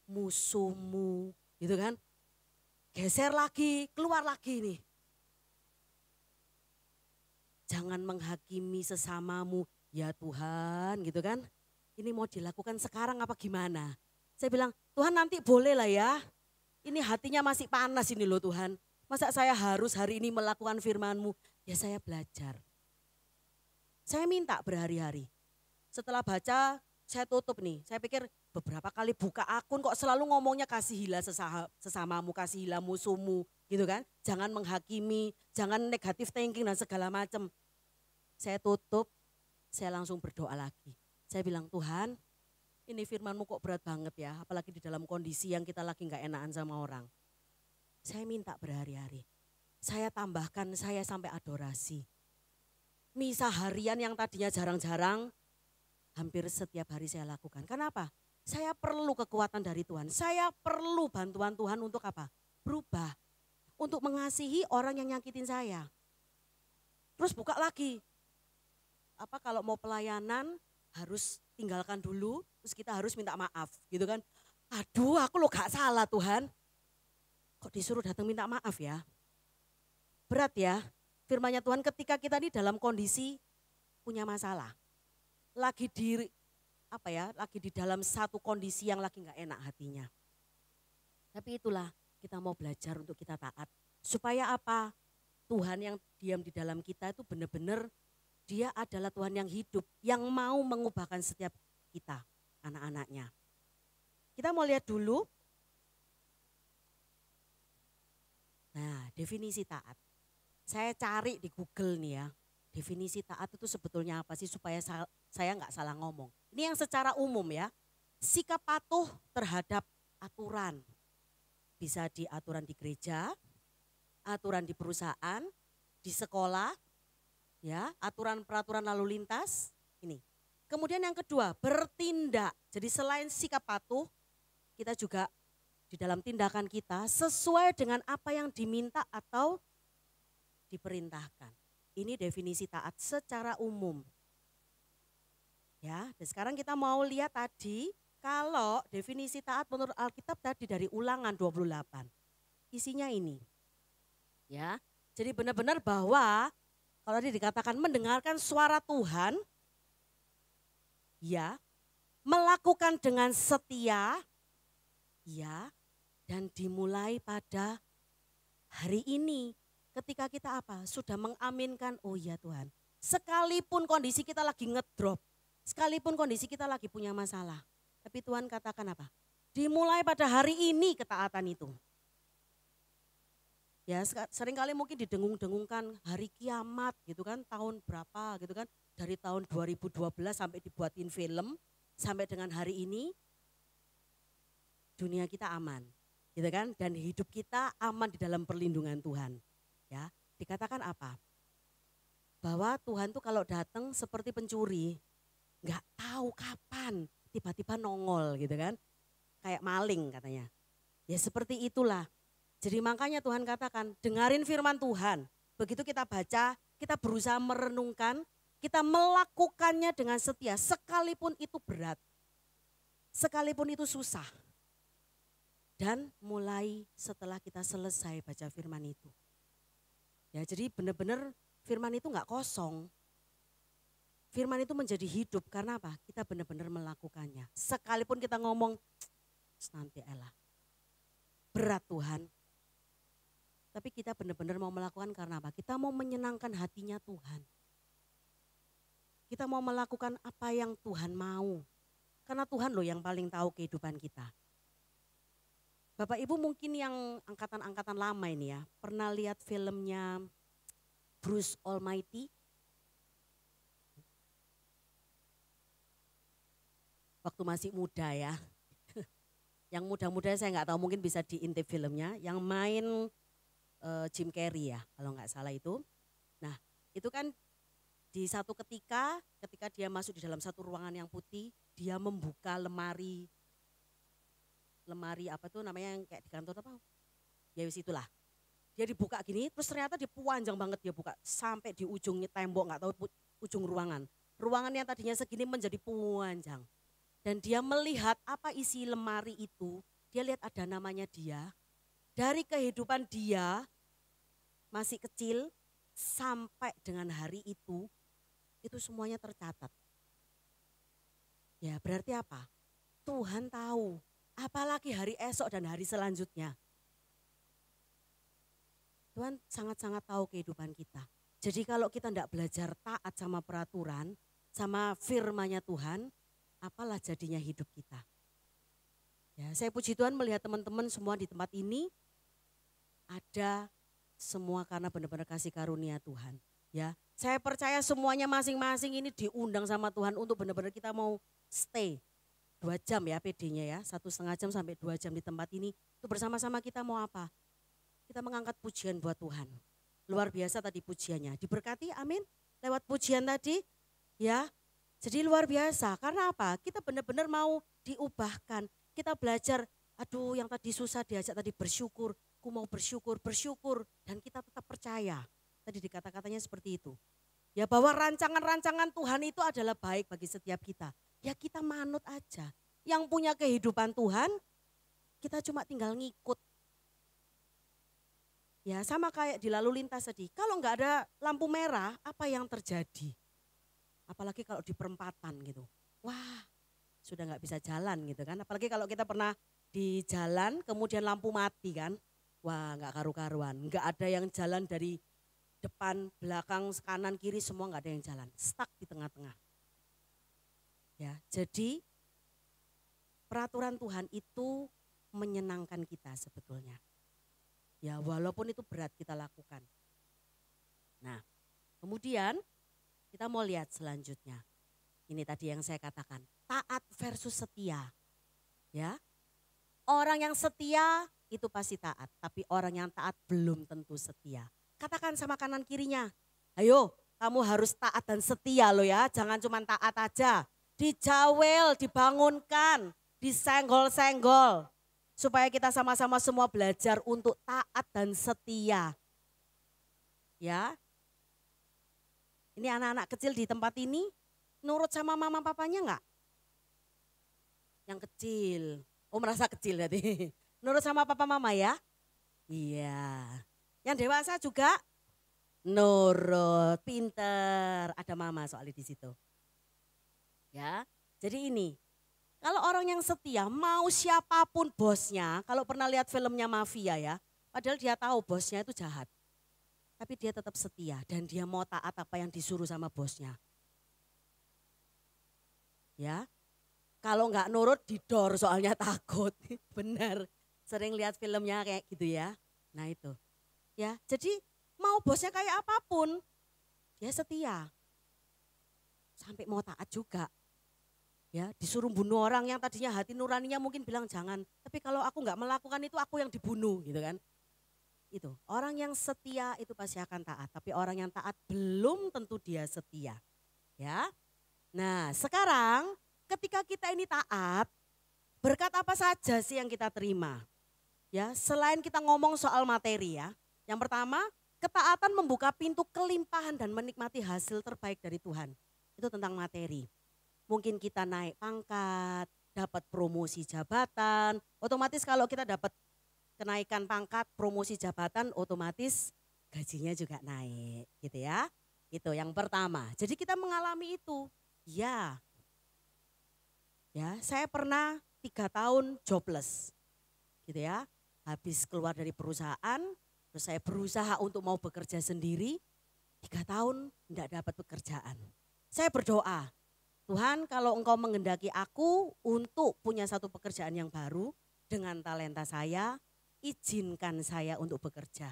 musuhmu, gitu kan. Geser lagi, keluar lagi nih. Jangan menghakimi sesamamu, ya Tuhan gitu kan. Ini mau dilakukan sekarang apa gimana? Saya bilang, Tuhan nanti boleh lah ya. Ini hatinya masih panas ini loh Tuhan. Masa saya harus hari ini melakukan firman-Mu? Ya saya belajar. Saya minta berhari-hari. Setelah baca, saya tutup nih. Saya pikir beberapa kali buka akun kok selalu ngomongnya kasihilah sesamamu, kasihilah musuhmu gitu kan. Jangan menghakimi, jangan negatif thinking dan segala macam. Saya tutup, saya langsung berdoa lagi. Saya bilang, Tuhan ini firman-Mu kok berat banget ya. Apalagi di dalam kondisi yang kita lagi gak enakan sama orang. Saya minta berhari-hari. Saya tambahkan, saya sampai adorasi. Misa harian yang tadinya jarang-jarang, hampir setiap hari saya lakukan. Kenapa? Saya perlu kekuatan dari Tuhan. Saya perlu bantuan Tuhan untuk apa? Berubah. Untuk mengasihi orang yang nyakitin saya. Terus buka lagi. Apa kalau mau pelayanan harus tinggalkan dulu, terus kita harus minta maaf gitu kan. Aduh aku lo gak salah Tuhan. Kok disuruh datang minta maaf ya? Berat ya. Firman-Nya Tuhan ketika kita ini dalam kondisi punya masalah. Lagi di dalam satu kondisi yang lagi gak enak hatinya. Tapi itulah kita mau belajar untuk kita taat. Supaya apa? Tuhan yang diam di dalam kita itu benar-benar Dia adalah Tuhan yang hidup, yang mau mengubahkan setiap kita, anak-anaknya. Kita mau lihat dulu. Nah, definisi taat. Saya cari di Google nih ya. Definisi taat itu sebetulnya apa sih supaya saya nggak salah ngomong. Ini yang secara umum ya. Sikap patuh terhadap aturan. Bisa di aturan di gereja, aturan di perusahaan, di sekolah, ya, aturan peraturan lalu lintas. Ini. Kemudian yang kedua, bertindak. Jadi selain sikap patuh, kita juga di dalam tindakan kita sesuai dengan apa yang diminta atau diperintahkan. Ini definisi taat secara umum. Ya, dan sekarang kita mau lihat tadi kalau definisi taat menurut Alkitab tadi dari Ulangan 28. Isinya ini. Ya, jadi benar-benar bahwa kalau tadi dikatakan mendengarkan suara Tuhan, ya, melakukan dengan setia, ya, dan dimulai pada hari ini. Ketika kita apa? Sudah mengaminkan, oh ya Tuhan. Sekalipun kondisi kita lagi ngedrop, sekalipun kondisi kita lagi punya masalah. Tapi Tuhan katakan apa? Dimulai pada hari ini ketaatan itu. Ya seringkali mungkin didengung-dengungkan hari kiamat gitu kan, tahun berapa gitu kan. Dari tahun 2012 sampai dibuatin film, sampai dengan hari ini dunia kita aman gitu kan. Dan hidup kita aman di dalam perlindungan Tuhan. Ya, dikatakan apa? Bahwa Tuhan tuh kalau datang seperti pencuri, nggak tahu kapan tiba-tiba nongol gitu kan. Kayak maling katanya. Ya seperti itulah. Jadi makanya Tuhan katakan, dengarin firman Tuhan. Begitu kita baca, kita berusaha merenungkan, kita melakukannya dengan setia. Sekalipun itu berat, sekalipun itu susah. Dan mulai setelah kita selesai baca firman itu. Ya jadi benar-benar firman itu enggak kosong. Firman itu menjadi hidup karena apa? Kita benar-benar melakukannya. Sekalipun kita ngomong, nanti elah. Berat Tuhan. Tapi kita benar-benar mau melakukan karena apa? Kita mau menyenangkan hatinya Tuhan. Kita mau melakukan apa yang Tuhan mau. Karena Tuhan loh yang paling tahu kehidupan kita. Bapak Ibu mungkin yang angkatan-angkatan lama ini ya, pernah lihat filmnya Bruce Almighty? Waktu masih muda ya. Yang muda-muda saya nggak tahu, mungkin bisa diintip filmnya. Yang main Jim Carrey ya kalau nggak salah itu. Nah itu kan di satu ketika dia masuk di dalam satu ruangan yang putih, dia membuka lemari apa tuh namanya yang kayak di kantor apa? Ya wis itulah. Dia dibuka gini, terus ternyata dia panjang banget dia buka sampai di ujung tembok, nggak tahu ujung ruangan. Ruangan yang tadinya segini menjadi panjang. Dan dia melihat apa isi lemari itu, dia lihat ada namanya dia. Dari kehidupan dia masih kecil sampai dengan hari itu semuanya tercatat. Ya berarti apa? Tuhan tahu, apalagi hari esok dan hari selanjutnya. Tuhan sangat-sangat tahu kehidupan kita. Jadi kalau kita tidak belajar taat sama peraturan, sama firman-Nya Tuhan, apalah jadinya hidup kita. Ya, saya puji Tuhan melihat teman-teman semua di tempat ini ada semua karena benar-benar kasih karunia Tuhan. Ya, saya percaya semuanya masing-masing ini diundang sama Tuhan untuk benar-benar kita mau stay 2 jam ya PD-nya ya, 1,5 jam sampai 2 jam di tempat ini. Itu bersama-sama kita mau apa? Kita mengangkat pujian buat Tuhan. Luar biasa tadi pujiannya. Diberkati amin lewat pujian tadi ya. Jadi luar biasa karena apa? Kita benar-benar mau diubahkan. Kita belajar, aduh yang tadi susah diajak tadi bersyukur. Aku mau bersyukur dan kita tetap percaya. Tadi dikata-katanya seperti itu. Ya bahwa rancangan-rancangan Tuhan itu adalah baik bagi setiap kita. Ya kita manut aja. Yang punya kehidupan Tuhan, kita cuma tinggal ngikut. Ya sama kayak di lalu lintas tadi. Kalau nggak ada lampu merah, apa yang terjadi? Apalagi kalau di perempatan gitu. Wah sudah nggak bisa jalan gitu kan. Apalagi kalau kita pernah di jalan kemudian lampu mati kan. Wah nggak karu-karuan. Nggak ada yang jalan dari depan, belakang, kanan, kiri semua nggak ada yang jalan. Stuck di tengah-tengah. Ya, jadi peraturan Tuhan itu menyenangkan kita sebetulnya. Ya walaupun itu berat kita lakukan. Nah kemudian kita mau lihat selanjutnya. Ini tadi yang saya katakan, taat versus setia. Ya. Orang yang setia itu pasti taat, tapi orang yang taat belum tentu setia. Katakan sama kanan kirinya, ayo kamu harus taat dan setia loh ya, jangan cuma taat aja. Dijawel, dibangunkan, disenggol-senggol. Supaya kita sama-sama semua belajar untuk taat dan setia. Ya. Ini anak-anak kecil di tempat ini nurut sama mama papanya enggak? Yang kecil, oh merasa kecil tadi. Nurut sama papa mama ya? Iya. Yang dewasa juga nurut, pinter. Ada mama soalnya di situ. Ya, jadi ini Kalau orang yang setia, mau siapapun bosnya, kalau pernah lihat filmnya Mafia ya, padahal dia tahu bosnya itu jahat. Tapi dia tetap setia dan dia mau taat apa yang disuruh sama bosnya. Ya, kalau nggak nurut didor soalnya takut. Benar, sering lihat filmnya kayak gitu ya. Nah itu, ya jadi mau bosnya kayak apapun, dia setia. Sampai mau taat juga. Ya, disuruh bunuh orang yang tadinya hati nuraninya mungkin bilang jangan. Tapi kalau aku nggak melakukan itu aku yang dibunuh gitu kan. Itu, orang yang setia itu pasti akan taat. Tapi orang yang taat belum tentu dia setia. Ya, nah sekarang ketika kita ini taat, berkat apa saja sih yang kita terima? Ya, selain kita ngomong soal materi ya. Yang pertama, ketaatan membuka pintu kelimpahan dan menikmati hasil terbaik dari Tuhan. Itu tentang materi. Mungkin kita naik pangkat, dapat promosi jabatan. Otomatis kalau kita dapat kenaikan pangkat, promosi jabatan, otomatis gajinya juga naik gitu ya. Itu yang pertama. Jadi kita mengalami itu. Ya, saya pernah 3 tahun jobless gitu ya. Habis keluar dari perusahaan, terus saya berusaha untuk mau bekerja sendiri, 3 tahun tidak dapat pekerjaan. Saya berdoa, Tuhan kalau engkau menghendaki aku untuk punya satu pekerjaan yang baru dengan talenta saya, izinkan saya untuk bekerja.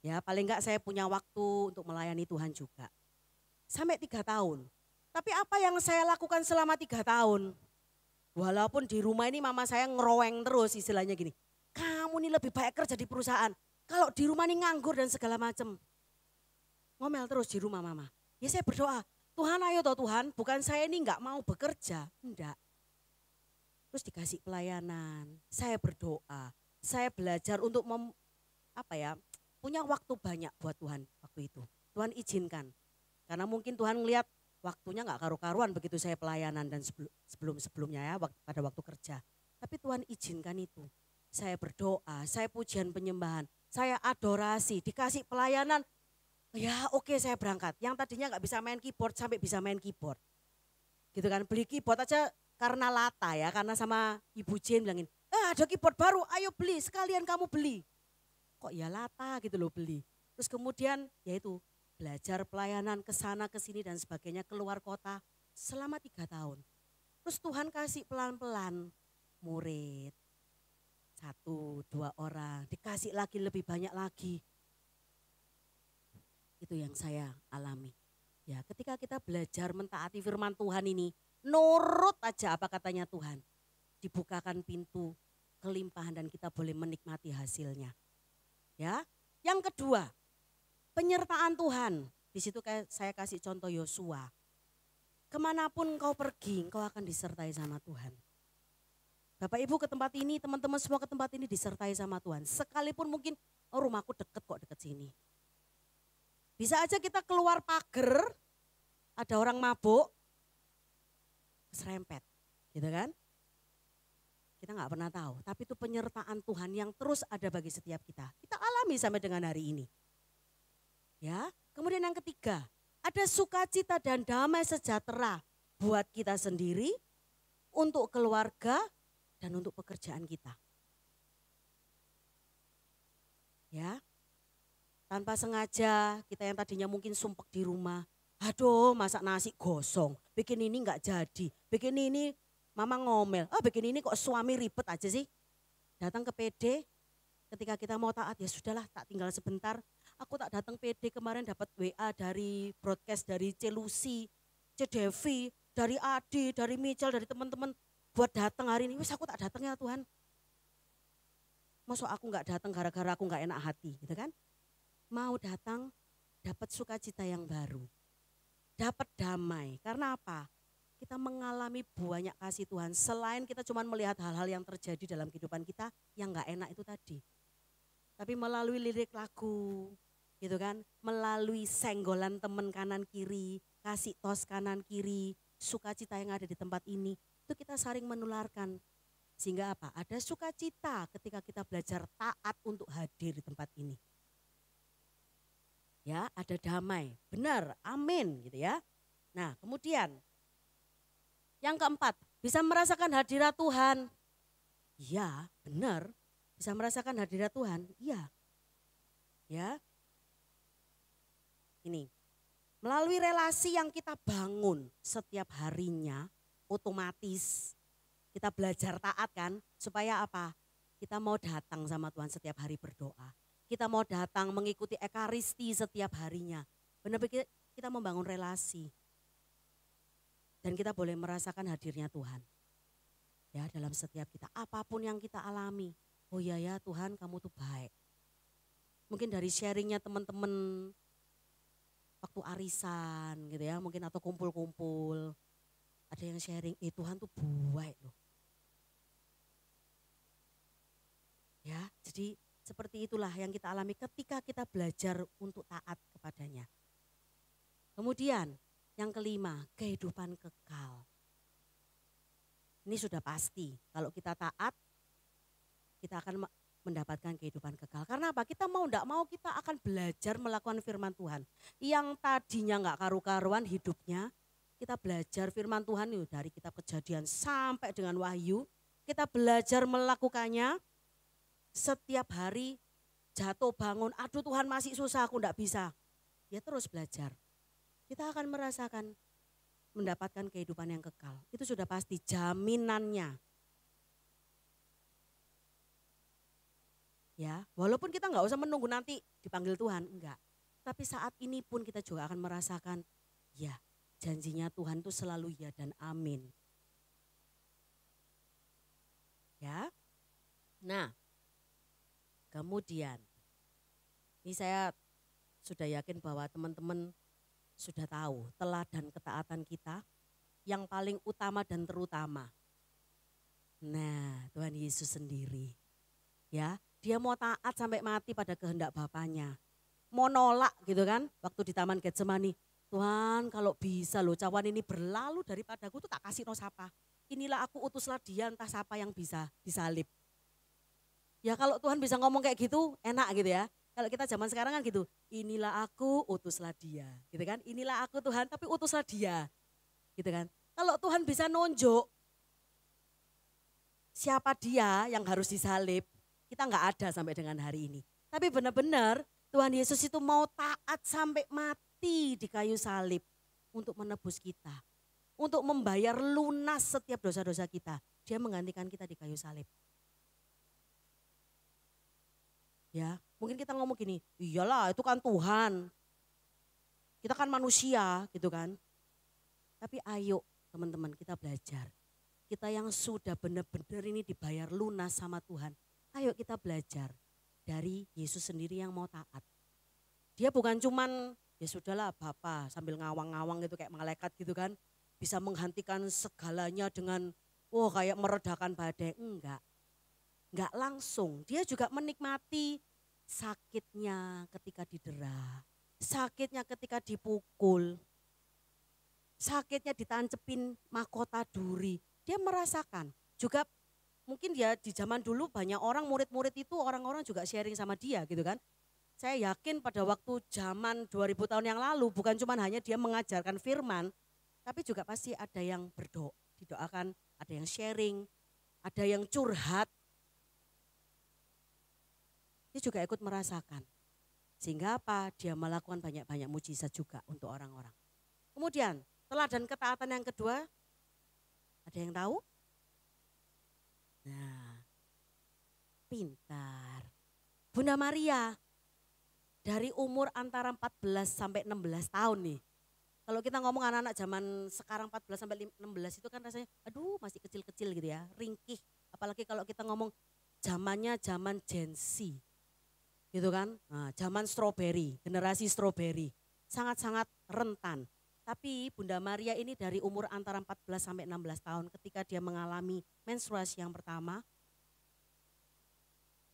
Ya paling enggak saya punya waktu untuk melayani Tuhan juga. Sampai 3 tahun. Tapi apa yang saya lakukan selama 3 tahun? Walaupun di rumah ini mama saya ngeroweng terus istilahnya gini. Kamu ini lebih baik kerja di perusahaan. Kalau di rumah ini nganggur dan segala macam. Ngomel terus di rumah mama. Ya saya berdoa. Tuhan ayo toh Tuhan, bukan saya ini enggak mau bekerja, enggak. Terus dikasih pelayanan, saya berdoa, saya belajar untuk punya waktu banyak buat Tuhan waktu itu. Tuhan izinkan, karena mungkin Tuhan ngelihat waktunya enggak karu-karuan begitu saya pelayanan dan sebelum-sebelumnya ya pada waktu kerja. Tapi Tuhan izinkan itu, saya berdoa, saya pujian penyembahan, saya adorasi, dikasih pelayanan. Ya oke saya berangkat, yang tadinya nggak bisa main keyboard sampai bisa main keyboard. Gitu kan, beli keyboard aja karena Lata ya, karena sama Ibu Jane bilangin, ada keyboard baru ayo beli, sekalian kamu beli. Kok ya Lata gitu loh beli. Terus kemudian ya itu belajar pelayanan ke sana ke sini dan sebagainya keluar kota selama 3 tahun. Terus Tuhan kasih pelan-pelan murid, 1, 2 orang, dikasih lagi lebih banyak lagi. Itu yang saya alami. Ya, ketika kita belajar mentaati firman Tuhan ini, nurut aja apa katanya Tuhan. Dibukakan pintu kelimpahan dan kita boleh menikmati hasilnya. Ya. Yang kedua, penyertaan Tuhan. Di situ saya kasih contoh Yosua. Kemanapun kau pergi, kau akan disertai sama Tuhan. Bapak Ibu ke tempat ini, teman-teman semua ke tempat ini disertai sama Tuhan. Sekalipun mungkin rumahku deket sini. Bisa aja kita keluar pagar, ada orang mabuk, serempet, gitu kan? Kita nggak pernah tahu, tapi itu penyertaan Tuhan yang terus ada bagi setiap kita. Kita alami sampai dengan hari ini. Ya, kemudian yang ketiga, ada sukacita dan damai sejahtera buat kita sendiri, untuk keluarga dan untuk pekerjaan kita. Ya. Tanpa sengaja kita yang tadinya mungkin sumpek di rumah. Aduh masak nasi gosong, bikin ini enggak jadi. Bikin ini mama ngomel, bikin ini kok suami ribet aja sih. Datang ke PD, ketika kita mau taat ya sudahlah tak tinggal sebentar. Aku tak datang PD kemarin dapat WA dari broadcast dari Celusi, Cedevi, dari Adi, dari Michel, dari teman-teman. Buat datang hari ini, wis aku tak datang ya Tuhan. Masuk aku enggak datang gara-gara aku enggak enak hati gitu kan. Mau datang dapat sukacita yang baru, dapat damai. Karena apa? Kita mengalami banyak kasih Tuhan. Selain kita cuma melihat hal-hal yang terjadi dalam kehidupan kita yang gak enak itu tadi. Tapi melalui lirik lagu, gitu kan? Melalui senggolan teman kanan kiri, kasih tos kanan kiri, sukacita yang ada di tempat ini, itu kita saling menularkan. Sehingga apa? Ada sukacita ketika kita belajar taat untuk hadir di tempat ini. Ya, ada damai, benar, amin gitu ya. Nah kemudian Yang keempat, bisa merasakan hadirat Tuhan. Iya, benar. Bisa merasakan hadirat Tuhan. Iya. Ya. Ini. Melalui relasi yang kita bangun setiap harinya, otomatis kita belajar taat kan, supaya apa? Kita mau datang sama Tuhan setiap hari berdoa. Kita mau datang mengikuti ekaristi setiap harinya. Benar-benar kita membangun relasi. Dan kita boleh merasakan hadirnya Tuhan. Ya, dalam setiap kita, apapun yang kita alami. Oh iya ya Tuhan, kamu tuh baik. Mungkin dari sharingnya teman-teman waktu arisan gitu ya, mungkin atau kumpul-kumpul. Ada yang sharing, Tuhan tuh baik loh. Ya, jadi seperti itulah yang kita alami ketika kita belajar untuk taat kepadanya. Kemudian yang kelima, kehidupan kekal. Ini sudah pasti, kalau kita taat, kita akan mendapatkan kehidupan kekal. Karena apa? Kita mau enggak mau kita akan belajar melakukan firman Tuhan. Yang tadinya enggak karu-karuan hidupnya, kita belajar firman Tuhan itu dari kitab Kejadian sampai dengan Wahyu. Kita belajar melakukannya setiap hari, jatuh bangun, aduh Tuhan masih susah aku enggak bisa. Ya terus belajar. Kita akan merasakan mendapatkan kehidupan yang kekal. Itu sudah pasti jaminannya. Ya, walaupun kita nggak usah menunggu nanti dipanggil Tuhan, enggak. Tapi saat ini pun kita juga akan merasakan, ya janjinya Tuhan itu selalu ya dan amin. Ya, nah kemudian ini saya sudah yakin bahwa teman-teman sudah tahu teladan ketaatan kita yang paling utama dan terutama. Nah, Tuhan Yesus sendiri. Ya, dia mau taat sampai mati pada kehendak Bapaknya. Mau nolak gitu kan, waktu di Taman Getsemani. Tuhan kalau bisa loh cawan ini berlalu daripadaku tuh tak kasih no sapa. Inilah aku utuslah dia entah siapa yang bisa disalib. Ya kalau Tuhan bisa ngomong kayak gitu enak gitu ya. Kalau kita zaman sekarang kan gitu, inilah aku, utuslah dia. Gitu kan, inilah aku Tuhan, tapi utuslah dia. Gitu kan. Kalau Tuhan bisa nunjuk siapa dia yang harus disalib, kita nggak ada sampai dengan hari ini. Tapi benar-benar Tuhan Yesus itu mau taat sampai mati di kayu salib untuk menebus kita. Untuk membayar lunas setiap dosa-dosa kita. Dia menggantikan kita di kayu salib. Ya, mungkin kita ngomong gini, iyalah itu kan Tuhan. Kita kan manusia gitu kan. Tapi ayo teman-teman kita belajar. Kita yang sudah benar-benar ini dibayar lunas sama Tuhan. Ayo kita belajar dari Yesus sendiri yang mau taat. Dia bukan cuman ya sudahlah Bapa sambil ngawang-ngawang gitu kayak malaikat gitu kan. Bisa menghentikan segalanya dengan kayak meredakan badai. Enggak langsung, dia juga menikmati sakitnya ketika didera, sakitnya ketika dipukul, sakitnya ditancepin mahkota duri. Dia merasakan, juga mungkin dia di zaman dulu banyak orang murid-murid itu orang-orang juga sharing sama dia gitu kan. Saya yakin pada waktu zaman 2000 tahun yang lalu bukan cuma hanya dia mengajarkan firman, tapi juga pasti ada yang berdoa, didoakan, ada yang sharing, ada yang curhat. Dia juga ikut merasakan. Sehingga apa? Dia melakukan banyak-banyak mujizat juga untuk orang-orang. Kemudian teladan ketaatan yang kedua, ada yang tahu? Nah, pintar. Bunda Maria, dari umur antara 14 sampai 16 tahun nih. Kalau kita ngomong anak-anak zaman sekarang 14 sampai 16 itu kan rasanya aduh masih kecil-kecil gitu ya, ringkih. Apalagi kalau kita ngomong zamannya zaman Gen Z. Gitu kan, nah, zaman strawberry, generasi strawberry, sangat-sangat rentan. Tapi Bunda Maria ini dari umur antara 14 sampai 16 tahun ketika dia mengalami menstruasi yang pertama,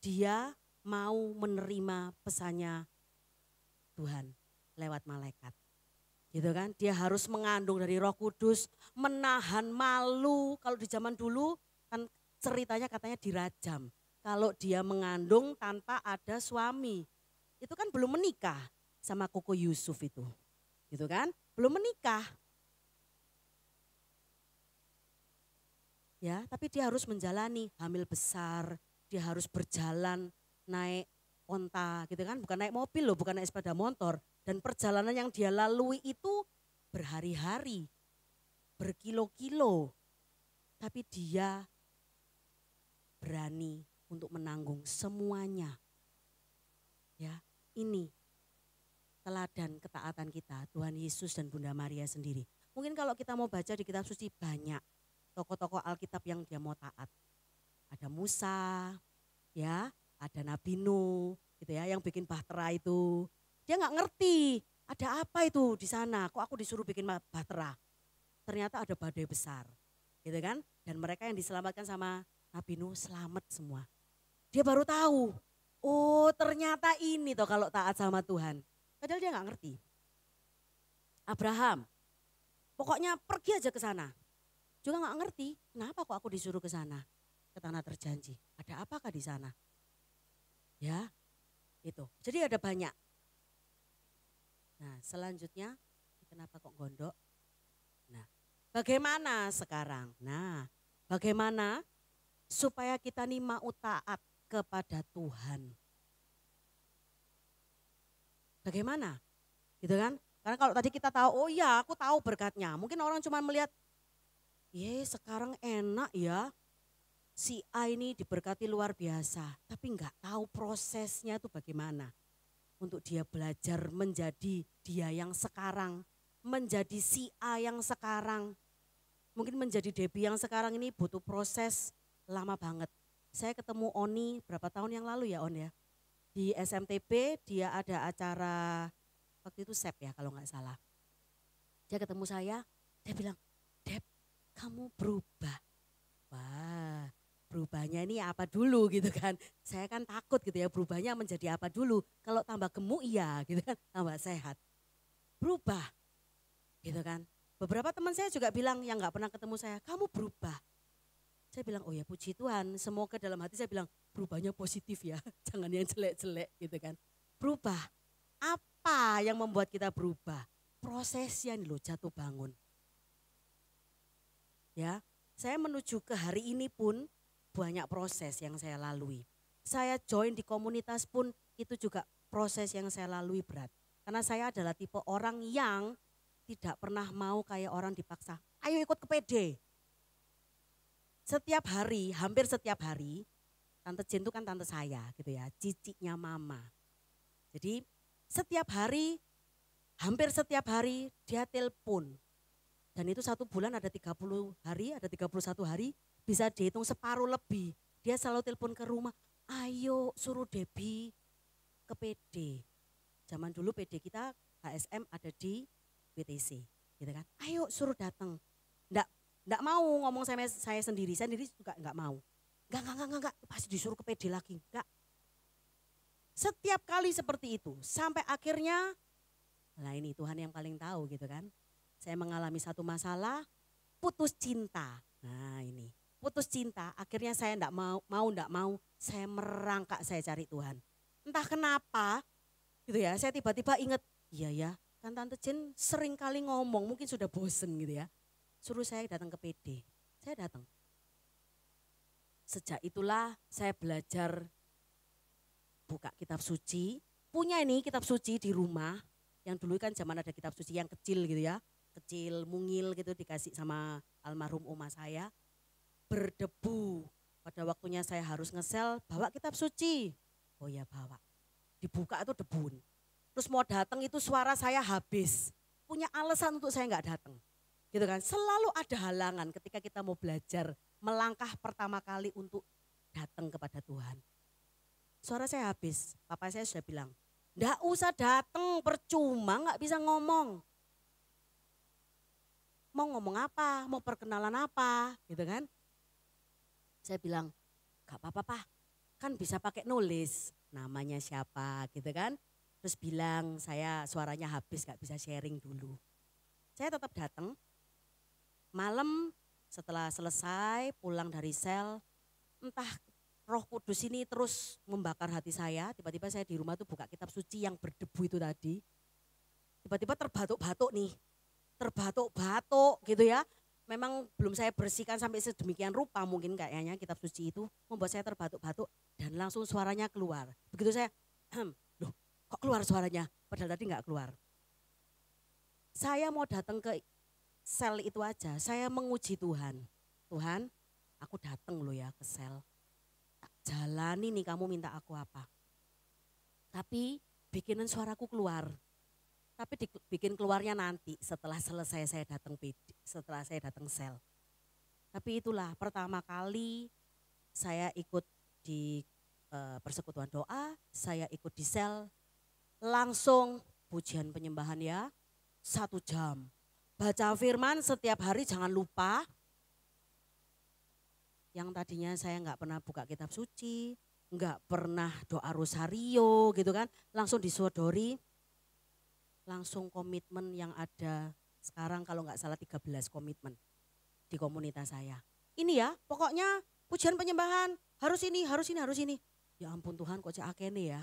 dia mau menerima pesannya Tuhan lewat malaikat. Gitu kan, dia harus mengandung dari Roh Kudus, menahan malu. Kalau di zaman dulu kan ceritanya katanya dirajam. Kalau dia mengandung tanpa ada suami, itu kan belum menikah sama Koko Yusuf itu, gitu kan? Belum menikah. Ya, tapi dia harus menjalani hamil besar, dia harus berjalan naik onta gitu kan, bukan naik mobil loh, bukan naik sepeda motor. Dan perjalanan yang dia lalui itu berhari-hari, berkilo-kilo. Tapi dia berani untuk menanggung semuanya. Ya, ini teladan ketaatan kita, Tuhan Yesus dan Bunda Maria sendiri. Mungkin kalau kita mau baca di kitab suci banyak tokoh-tokoh Alkitab yang dia mau taat. Ada Musa, ya, ada Nabi Nuh, gitu ya, yang bikin bahtera itu. Dia nggak ngerti ada apa itu di sana. Kok aku disuruh bikin bahtera? Ternyata ada badai besar, gitu kan? Dan mereka yang diselamatkan sama Nabi Nuh selamat semua. Dia baru tahu, oh ternyata ini toh kalau taat sama Tuhan. Padahal dia nggak ngerti. Abraham, pokoknya pergi aja ke sana. Juga nggak ngerti, kenapa kok aku disuruh ke sana, ke tanah terjanji. Ada apakah di sana? Ya, itu. Jadi ada banyak. Nah, selanjutnya, kenapa kok gondok? Nah, bagaimana sekarang? Nah, bagaimana supaya kita nih mau taat kepada Tuhan? Bagaimana? Gitu kan? Karena kalau tadi kita tahu, oh iya aku tahu berkatnya. Mungkin orang cuma melihat, sekarang enak ya, si A ini diberkati luar biasa. Tapi enggak tahu prosesnya itu bagaimana. Untuk dia belajar menjadi dia yang sekarang, menjadi si A yang sekarang. Mungkin menjadi Debbie yang sekarang ini butuh proses lama banget. Saya ketemu Oni berapa tahun yang lalu ya On ya. Di SMTP dia ada acara, waktu itu SEP ya kalau nggak salah. Dia ketemu saya, dia bilang, Deb kamu berubah. Wah berubahnya ini apa dulu gitu kan. Saya kan takut gitu ya berubahnya menjadi apa dulu. Kalau tambah gemuk iya gitu kan, tambah sehat. Berubah gitu kan. Beberapa teman saya juga bilang yang nggak pernah ketemu saya, kamu berubah. Saya bilang, oh ya puji Tuhan, semoga dalam hati saya bilang berubahnya positif ya, jangan yang jelek-jelek gitu kan. Berubah, apa yang membuat kita berubah? Prosesnya nih loh, jatuh bangun. Ya, saya menuju ke hari ini pun banyak proses yang saya lalui. Saya join di komunitas pun itu juga proses yang saya lalui berat. Karena saya adalah tipe orang yang tidak pernah mau kayak orang dipaksa, ayo ikut ke PD. Setiap hari, hampir setiap hari, Tante Jen itu kan tante saya gitu ya, ciciknya mama. Jadi setiap hari, hampir setiap hari dia telepon. Dan itu 1 bulan ada 30 hari, ada 31 hari, bisa dihitung separuh lebih. Dia selalu telepon ke rumah, ayo suruh Debbie ke PD. Zaman dulu PD kita HSM ada di WTC, gitu kan. Ayo suruh datang. Enggak mau ngomong saya sendiri juga enggak mau. Enggak, pasti disuruh ke PD lagi, enggak. Setiap kali seperti itu, sampai akhirnya, nah ini Tuhan yang paling tahu gitu kan. Saya mengalami satu masalah, putus cinta. Nah ini, putus cinta, akhirnya saya enggak mau, saya merangkak, saya cari Tuhan. Entah kenapa, gitu ya, saya tiba-tiba ingat, iya ya, kan Tante Jen sering kali ngomong, mungkin sudah bosen gitu ya. Suruh saya datang ke PD, saya datang. Sejak itulah saya belajar buka kitab suci, punya ini kitab suci di rumah, yang dulu kan zaman ada kitab suci yang kecil gitu ya, kecil mungil gitu dikasih sama almarhum oma saya, berdebu. Pada waktunya saya harus ngesel, bawa kitab suci, oh ya bawa, dibuka itu debu. Terus mau datang itu suara saya habis, punya alasan untuk saya nggak datang. Gitu kan, selalu ada halangan ketika kita mau belajar melangkah pertama kali untuk datang kepada Tuhan. Suara saya habis, papa saya sudah bilang, enggak usah datang, percuma nggak bisa ngomong. Mau ngomong apa, mau perkenalan apa, gitu kan. Saya bilang, gak apa-apa Pak, kan bisa pakai nulis, namanya siapa gitu kan. Terus bilang saya suaranya habis gak bisa sharing dulu. Saya tetap datang. Malam setelah selesai pulang dari sel, entah Roh Kudus ini terus membakar hati saya. Tiba-tiba saya di rumah tuh buka kitab suci yang berdebu itu tadi. Tiba-tiba terbatuk-batuk nih, terbatuk-batuk gitu ya. memang belum saya bersihkan sampai sedemikian rupa mungkin kayaknya kitab suci itu membuat saya terbatuk-batuk dan langsung suaranya keluar. Begitu saya, loh kok keluar suaranya? Padahal tadi nggak keluar. Saya mau datang ke sel itu aja, saya menguji Tuhan. Tuhan, aku datang loh ya ke sel. Tak jalani nih kamu minta aku apa. Tapi bikinan suaraku keluar. Tapi bikin keluarnya nanti setelah selesai saya datang setelah saya datang sel. Tapi itulah pertama kali saya ikut di persekutuan doa, saya ikut di sel, langsung pujian penyembahan ya 1 jam. Baca firman setiap hari jangan lupa. Yang tadinya saya nggak pernah buka kitab suci, nggak pernah doa rosario gitu kan, langsung disodori. Langsung komitmen yang ada sekarang kalau nggak salah 13 komitmen di komunitas saya. Ini ya pokoknya pujian penyembahan harus ini, harus ini, harus ini. Ya ampun Tuhan kok cek akene ya.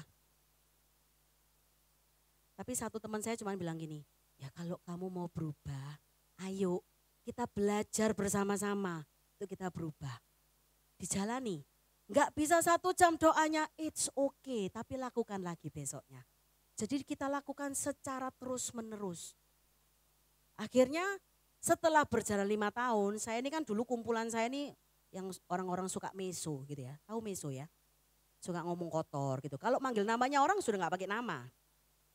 Tapi satu teman saya cuma bilang gini, ya kalau kamu mau berubah, ayo kita belajar bersama-sama untuk kita berubah. Dijalani, nggak bisa 1 jam doanya, it's okay, tapi lakukan lagi besoknya. Jadi kita lakukan secara terus menerus. Akhirnya setelah berjalan 5 tahun, saya ini kan dulu kumpulan saya ini yang orang-orang suka meso gitu ya. Tahu meso ya? Suka ngomong kotor gitu. Kalau manggil namanya orang sudah nggak pakai nama.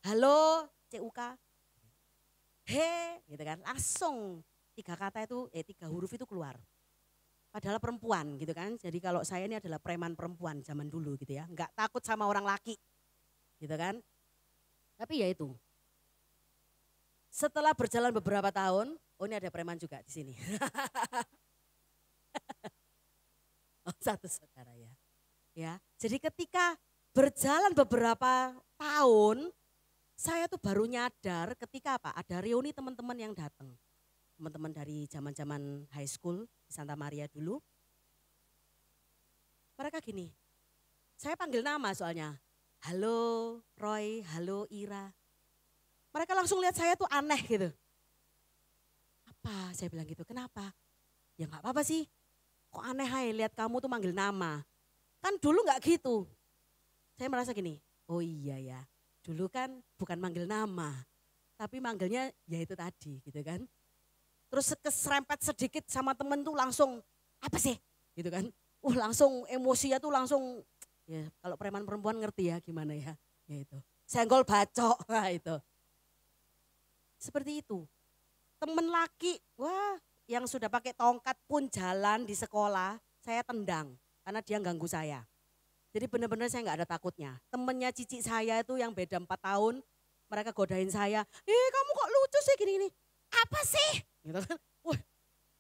Halo CUK, he gitu kan. Langsung 3 kata itu, 3 huruf itu keluar. Padahal perempuan gitu kan. Jadi kalau saya ini adalah preman perempuan zaman dulu gitu ya. Nggak takut sama orang laki gitu kan. Tapi ya itu, setelah berjalan beberapa tahun, oh ini ada preman juga di sini. Oh, satu saudara ya. Ya, jadi ketika berjalan beberapa tahun, saya tuh baru nyadar ketika apa? Ada reuni teman-teman yang datang. Teman-teman dari zaman-zaman high school di Santa Maria dulu. Mereka gini, saya panggil nama soalnya. Halo Roy, halo Ira. Mereka langsung lihat saya tuh aneh gitu. Apa? Saya bilang gitu, kenapa? Ya nggak apa-apa sih. Kok aneh hai lihat kamu tuh manggil nama. Kan dulu nggak gitu. Saya merasa gini, oh iya ya. Dulu kan bukan manggil nama. Tapi manggilnya ya itu tadi gitu kan. Terus keserempet sedikit sama temen tuh langsung, apa sih? Gitu kan. Langsung emosinya tuh langsung. Ya, kalau preman perempuan ngerti ya gimana ya, ya itu. Senggol bacok, nah itu. Seperti itu. Temen laki, wah yang sudah pakai tongkat pun jalan di sekolah, saya tendang karena dia ganggu saya. Jadi benar-benar saya nggak ada takutnya. Temennya cici saya itu yang beda 4 tahun, mereka godain saya, kamu kok lucu sih gini-gini. Apa sih? Gitu kan. Wah,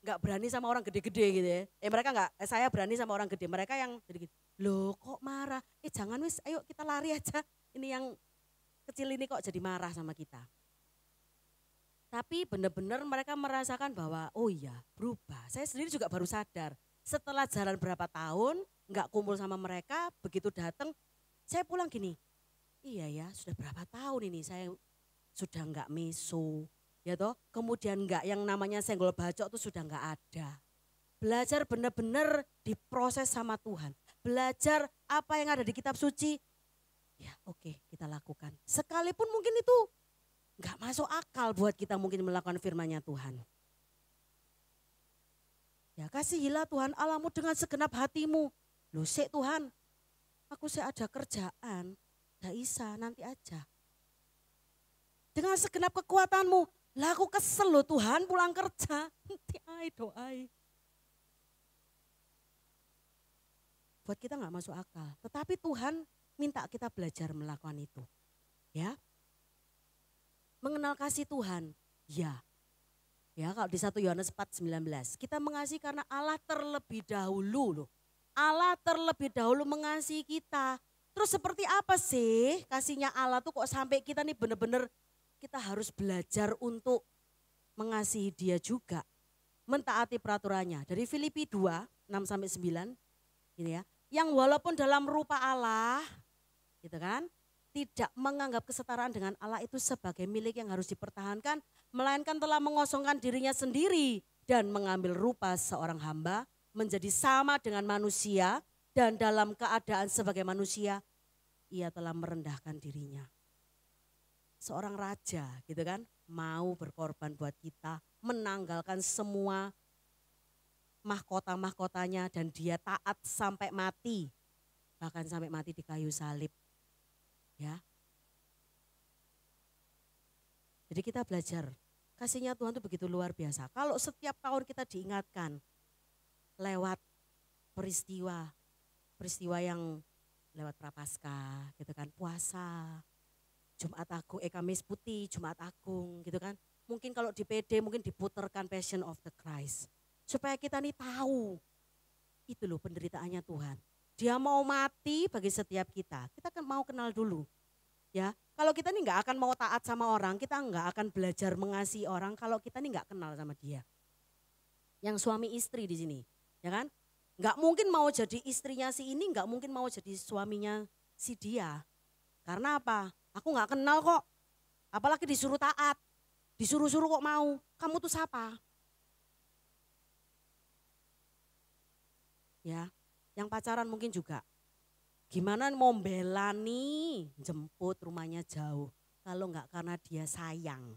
nggak berani sama orang gede-gede gitu ya. Mereka nggak, saya berani sama orang gede, mereka yang gede-gede. Loh kok marah? Jangan wis, ayo kita lari aja. Ini yang kecil ini kok jadi marah sama kita. Tapi benar-benar mereka merasakan bahwa oh iya berubah. Saya sendiri juga baru sadar. Setelah jalan berapa tahun, nggak kumpul sama mereka, begitu datang, saya pulang gini. Iya ya, sudah berapa tahun ini saya sudah nggak meso. Ya toh, kemudian nggak yang namanya senggol bacok itu sudah nggak ada. Belajar benar-benar diproses sama Tuhan. Belajar apa yang ada di kitab suci, ya oke, kita lakukan. Sekalipun mungkin itu nggak masuk akal buat kita mungkin melakukan firman-Nya Tuhan. Ya kasihilah Tuhan Allahmu dengan segenap hatimu. Loh sik Tuhan, aku ada kerjaan, gak bisa nanti aja. Dengan segenap kekuatanmu, lah aku kesel loh Tuhan pulang kerja, nanti doai. Buat kita nggak masuk akal. Tetapi Tuhan minta kita belajar melakukan itu. Ya. Mengenal kasih Tuhan. Ya. Ya, kalau di 1 Yohanes 4:19, kita mengasihi karena Allah terlebih dahulu loh. Allah terlebih dahulu mengasihi kita. Terus seperti apa sih kasihnya Allah tuh kok sampai kita nih benar-benar kita harus belajar untuk mengasihi Dia juga. Mentaati peraturannya. Dari Filipi 2:6-9 gitu ya. Yang walaupun dalam rupa Allah, gitu kan, tidak menganggap kesetaraan dengan Allah itu sebagai milik yang harus dipertahankan, melainkan telah mengosongkan dirinya sendiri dan mengambil rupa seorang hamba, menjadi sama dengan manusia, dan dalam keadaan sebagai manusia, ia telah merendahkan dirinya. Seorang raja gitu kan, mau berkorban buat kita, menanggalkan semua mahkota-mahkotanya dan dia taat sampai mati. Bahkan sampai mati di kayu salib. Ya. Jadi kita belajar, kasihnya Tuhan itu begitu luar biasa. Kalau setiap tahun kita diingatkan lewat peristiwa yang lewat Prapaskah gitu kan, puasa, Jumat Agung, Kamis Putih, Jumat Agung gitu kan. Mungkin kalau di PD mungkin diputarkan Passion of the Christ. Supaya kita nih tahu, itu loh penderitaannya Tuhan. Dia mau mati bagi setiap kita kan mau kenal dulu. Ya, kalau kita nih nggak akan mau taat sama orang, kita nggak akan belajar mengasihi orang kalau kita nih nggak kenal sama dia. Yang suami istri di sini, ya kan? Nggak mungkin mau jadi istrinya si ini, nggak mungkin mau jadi suaminya si dia. Karena apa? Aku nggak kenal kok. Apalagi disuruh taat, disuruh-suruh kok mau. Kamu tuh siapa? Ya, yang pacaran mungkin juga. Gimana mau bela nih, jemput rumahnya jauh. Kalau enggak karena dia sayang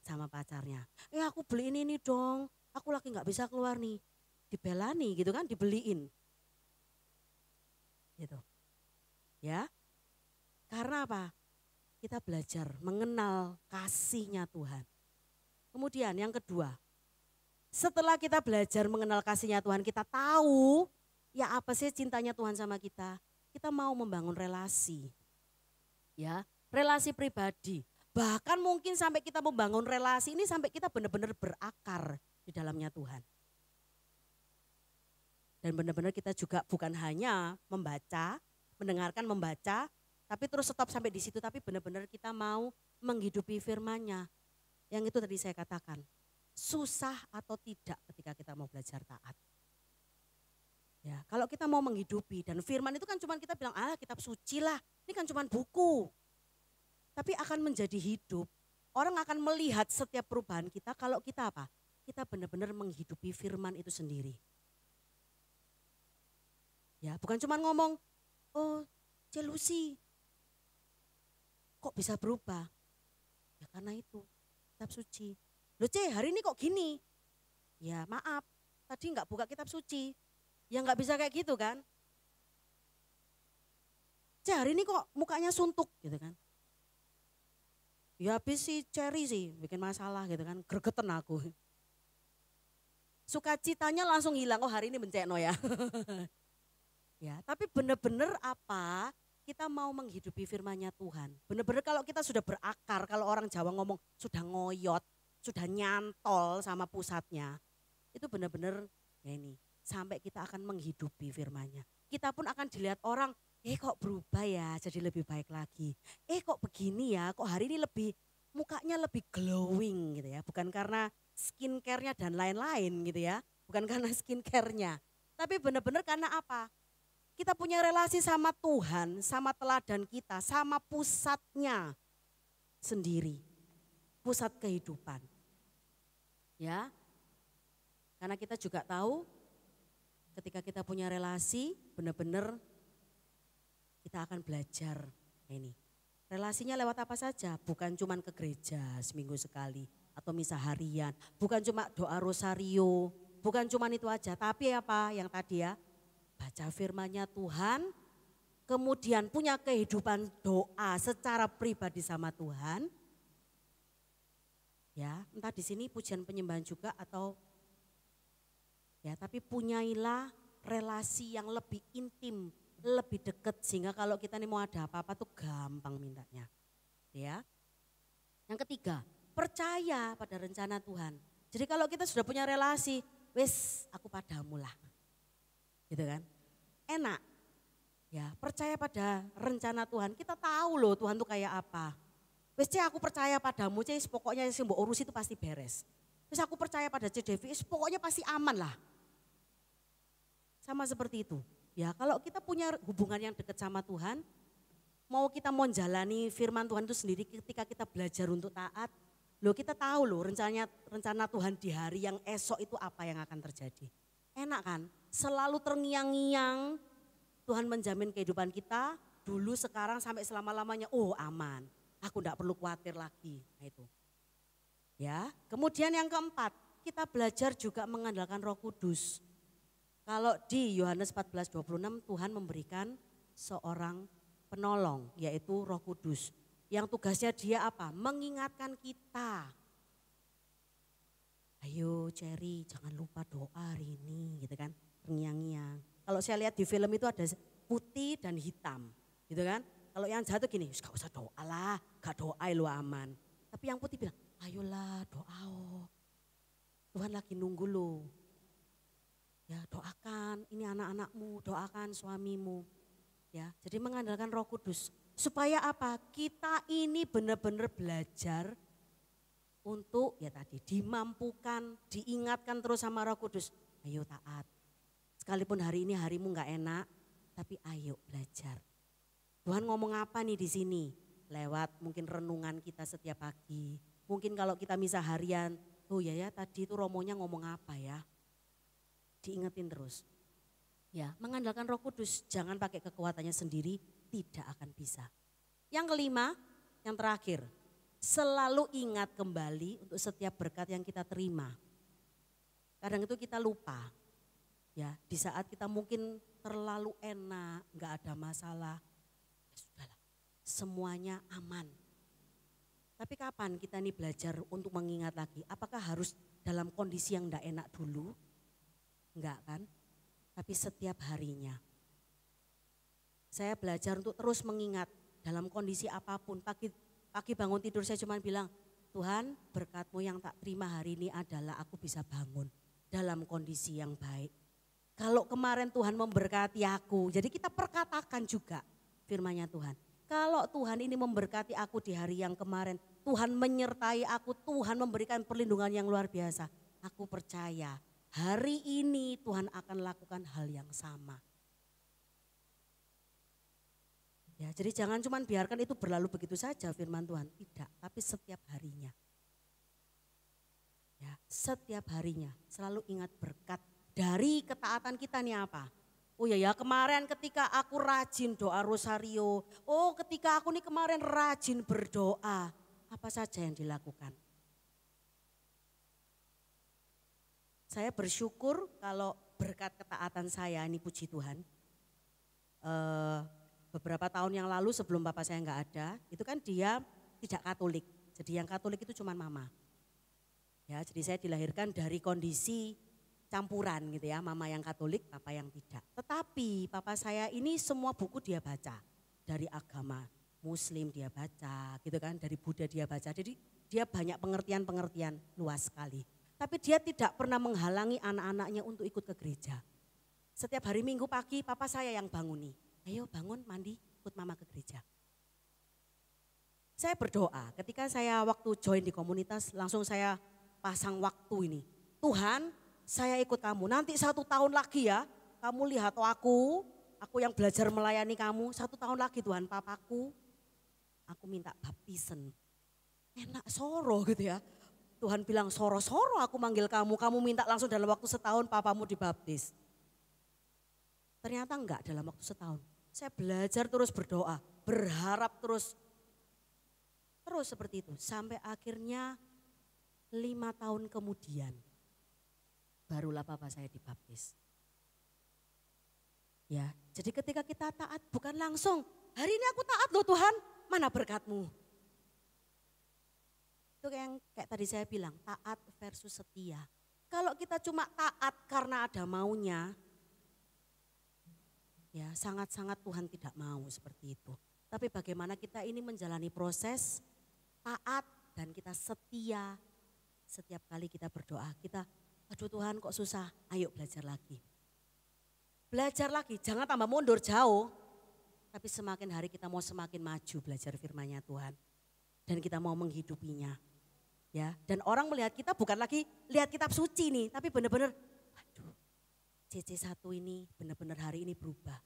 sama pacarnya. Aku beliin ini dong, aku lagi enggak bisa keluar nih. Dibelani gitu kan, dibeliin. Gitu. Ya, karena apa? Kita belajar mengenal kasihnya Tuhan. Kemudian yang kedua, setelah kita belajar mengenal kasihnya Tuhan, kita tahu ya apa sih cintanya Tuhan sama kita. Kita mau membangun relasi, ya relasi pribadi. Bahkan mungkin sampai kita membangun relasi ini sampai kita benar-benar berakar di dalamnya Tuhan. Dan benar-benar kita juga bukan hanya membaca, mendengarkan membaca, tapi terus stop sampai di situ. Tapi benar-benar kita mau menghidupi firman-Nya. Yang itu tadi saya katakan, susah atau tidak ketika kita mau belajar taat. Ya, kalau kita mau menghidupi dan firman itu kan cuma kita bilang, kitab suci lah, ini kan cuma buku. Tapi akan menjadi hidup. Orang akan melihat setiap perubahan kita kalau kita apa? Kita benar-benar menghidupi firman itu sendiri. Ya, bukan cuma ngomong, Lucy, kok bisa berubah? Ya karena itu, kitab suci. Loh hari ini kok gini? Ya maaf, tadi enggak buka kitab suci. Ya nggak bisa kayak gitu kan. Hari ini kok mukanya suntuk gitu kan. Ya habis si Cherry sih bikin masalah gitu kan. Gregetan aku. Sukacitanya langsung hilang. Hari ini benceno ya. Ya, tapi benar-benar apa? Kita mau menghidupi firman-Nya Tuhan. Benar-benar kalau kita sudah berakar, kalau orang Jawa ngomong sudah ngoyot, sudah nyantol sama pusatnya. Itu benar-benar ya ini. Sampai kita akan menghidupi firman-Nya. Kita pun akan dilihat orang, kok berubah ya jadi lebih baik lagi. Kok begini ya, kok hari ini mukanya lebih glowing gitu ya. Bukan karena skincare-nya dan lain-lain gitu ya. Bukan karena skincare-nya. Tapi benar-benar karena apa? Kita punya relasi sama Tuhan, sama teladan kita, sama pusatnya sendiri. Pusat kehidupan. Ya, karena kita juga tahu ketika kita punya relasi, benar-benar kita akan belajar ini. Relasinya lewat apa saja, bukan cuma ke gereja seminggu sekali atau misa harian, bukan cuma doa rosario, bukan cuma itu aja, tapi apa yang tadi ya, baca firman-Nya Tuhan, kemudian punya kehidupan doa secara pribadi sama Tuhan. Ya, entah di sini pujian penyembahan juga atau ya, tapi punyailah relasi yang lebih intim, lebih dekat sehingga kalau kita nih mau ada apa-apa tuh gampang mintanya. Ya. Yang ketiga, percaya pada rencana Tuhan. Jadi kalau kita sudah punya relasi, wes aku padamu lah. Gitu kan? Enak. Ya, percaya pada rencana Tuhan. Kita tahu loh Tuhan tuh kayak apa. Wes aku percaya padamu, pokoknya yang mbok urus itu pasti beres. Wes aku percaya pada CDV, pokoknya pasti aman lah. Sama seperti itu. Ya, kalau kita punya hubungan yang dekat sama Tuhan, mau kita mau jalani firman Tuhan itu sendiri ketika kita belajar untuk taat, Loh kita tahu loh rencana Tuhan di hari yang esok itu apa yang akan terjadi. Enak kan? Selalu terngiang-ngiang Tuhan menjamin kehidupan kita dulu, sekarang, sampai selama-lamanya. Oh aman, aku enggak perlu khawatir lagi. Nah itu. Ya, kemudian yang keempat, kita belajar juga mengandalkan Roh Kudus. Kalau di Yohanes 14:26 Tuhan memberikan seorang penolong, yaitu Roh Kudus. Yang tugasnya dia apa? Mengingatkan kita. Ayo Cherry, jangan lupa doa hari ini, gitu kan, terngiang-ngiang. Kalau saya lihat di film itu ada putih dan hitam, gitu kan. Kalau yang jatuh gini, gak usah doa lah, gak doa lu aman. Tapi yang putih bilang, ayolah doa, Tuhan lagi nunggu lu. Ya doakan, ini anak-anakmu, doakan suamimu. Ya, jadi mengandalkan Roh Kudus. Supaya apa? Kita ini benar-benar belajar untuk ya tadi dimampukan, diingatkan terus sama Roh Kudus. Ayo taat. Sekalipun hari ini harimu gak enak, tapi ayo belajar. Tuhan ngomong apa nih di sini? Lewat mungkin renungan kita setiap pagi. Mungkin kalau kita misa harian, oh ya tadi itu Romonya ngomong apa ya? Diingetin terus. Ya, mengandalkan Roh Kudus, jangan pakai kekuatannya sendiri, tidak akan bisa. Yang kelima, yang terakhir, selalu ingat kembali untuk setiap berkat yang kita terima. Kadang itu kita lupa. Ya, di saat kita mungkin terlalu enak, nggak ada masalah, ya sudahlah, semuanya aman. Tapi kapan kita nih belajar untuk mengingat lagi? Apakah harus dalam kondisi yang enggak enak dulu? Enggak kan? Tapi setiap harinya. Saya belajar untuk terus mengingat dalam kondisi apapun. Pagi bangun tidur saya cuma bilang, Tuhan berkat-Mu yang tak terima hari ini adalah aku bisa bangun dalam kondisi yang baik. Kalau kemarin Tuhan memberkati aku, jadi kita perkatakan juga firman-Nya Tuhan. Kalau Tuhan ini memberkati aku di hari yang kemarin, Tuhan menyertai aku, Tuhan memberikan perlindungan yang luar biasa. Aku percaya hari ini Tuhan akan lakukan hal yang sama. Ya, jadi jangan cuma biarkan itu berlalu begitu saja firman Tuhan, tidak, tapi setiap harinya. Ya, setiap harinya selalu ingat berkat dari ketaatan kita nih apa? Oh ya kemarin ketika aku rajin doa rosario, oh ketika aku nih kemarin rajin berdoa, apa saja yang dilakukan? Saya bersyukur kalau berkat ketaatan saya, ini puji Tuhan. Beberapa tahun yang lalu sebelum bapak saya nggak ada, itu kan dia tidak Katolik. Jadi yang Katolik itu cuma mama. Ya, jadi saya dilahirkan dari kondisi campuran gitu ya, mama yang Katolik, papa yang tidak. Tetapi papa saya ini semua buku dia baca, dari agama Muslim dia baca gitu kan, dari Buddha dia baca. Jadi dia banyak pengertian-pengertian luas sekali. Tapi dia tidak pernah menghalangi anak-anaknya untuk ikut ke gereja. Setiap hari Minggu pagi papa saya yang banguni, ayo bangun mandi ikut mama ke gereja. Saya berdoa ketika saya waktu join di komunitas langsung saya pasang waktu ini. Tuhan, saya ikut kamu, nanti 1 tahun lagi ya, kamu lihat aku yang belajar melayani kamu, 1 tahun lagi Tuhan papaku, aku minta baptisen. Enak soro gitu ya, Tuhan bilang soro-soro aku manggil kamu, kamu minta langsung dalam waktu 1 tahun papamu dibaptis. Ternyata enggak dalam waktu 1 tahun, saya belajar terus berdoa, berharap terus seperti itu, sampai akhirnya 5 tahun kemudian. Barulah papa saya dibaptis. Ya, jadi ketika kita taat bukan langsung, hari ini aku taat loh Tuhan, mana berkat-Mu? Itu kayak tadi saya bilang, taat versus setia. Kalau kita cuma taat karena ada maunya, ya sangat-sangat Tuhan tidak mau seperti itu. Tapi bagaimana kita ini menjalani proses taat dan kita setia setiap kali kita berdoa, kita aduh Tuhan kok susah, ayo belajar lagi. Belajar lagi, jangan tambah mundur jauh. Tapi semakin hari kita mau semakin maju belajar firman-Nya Tuhan. Dan kita mau menghidupinya. Ya, dan orang melihat kita bukan lagi lihat kitab suci nih, tapi benar-benar aduh CC1 ini benar-benar hari ini berubah.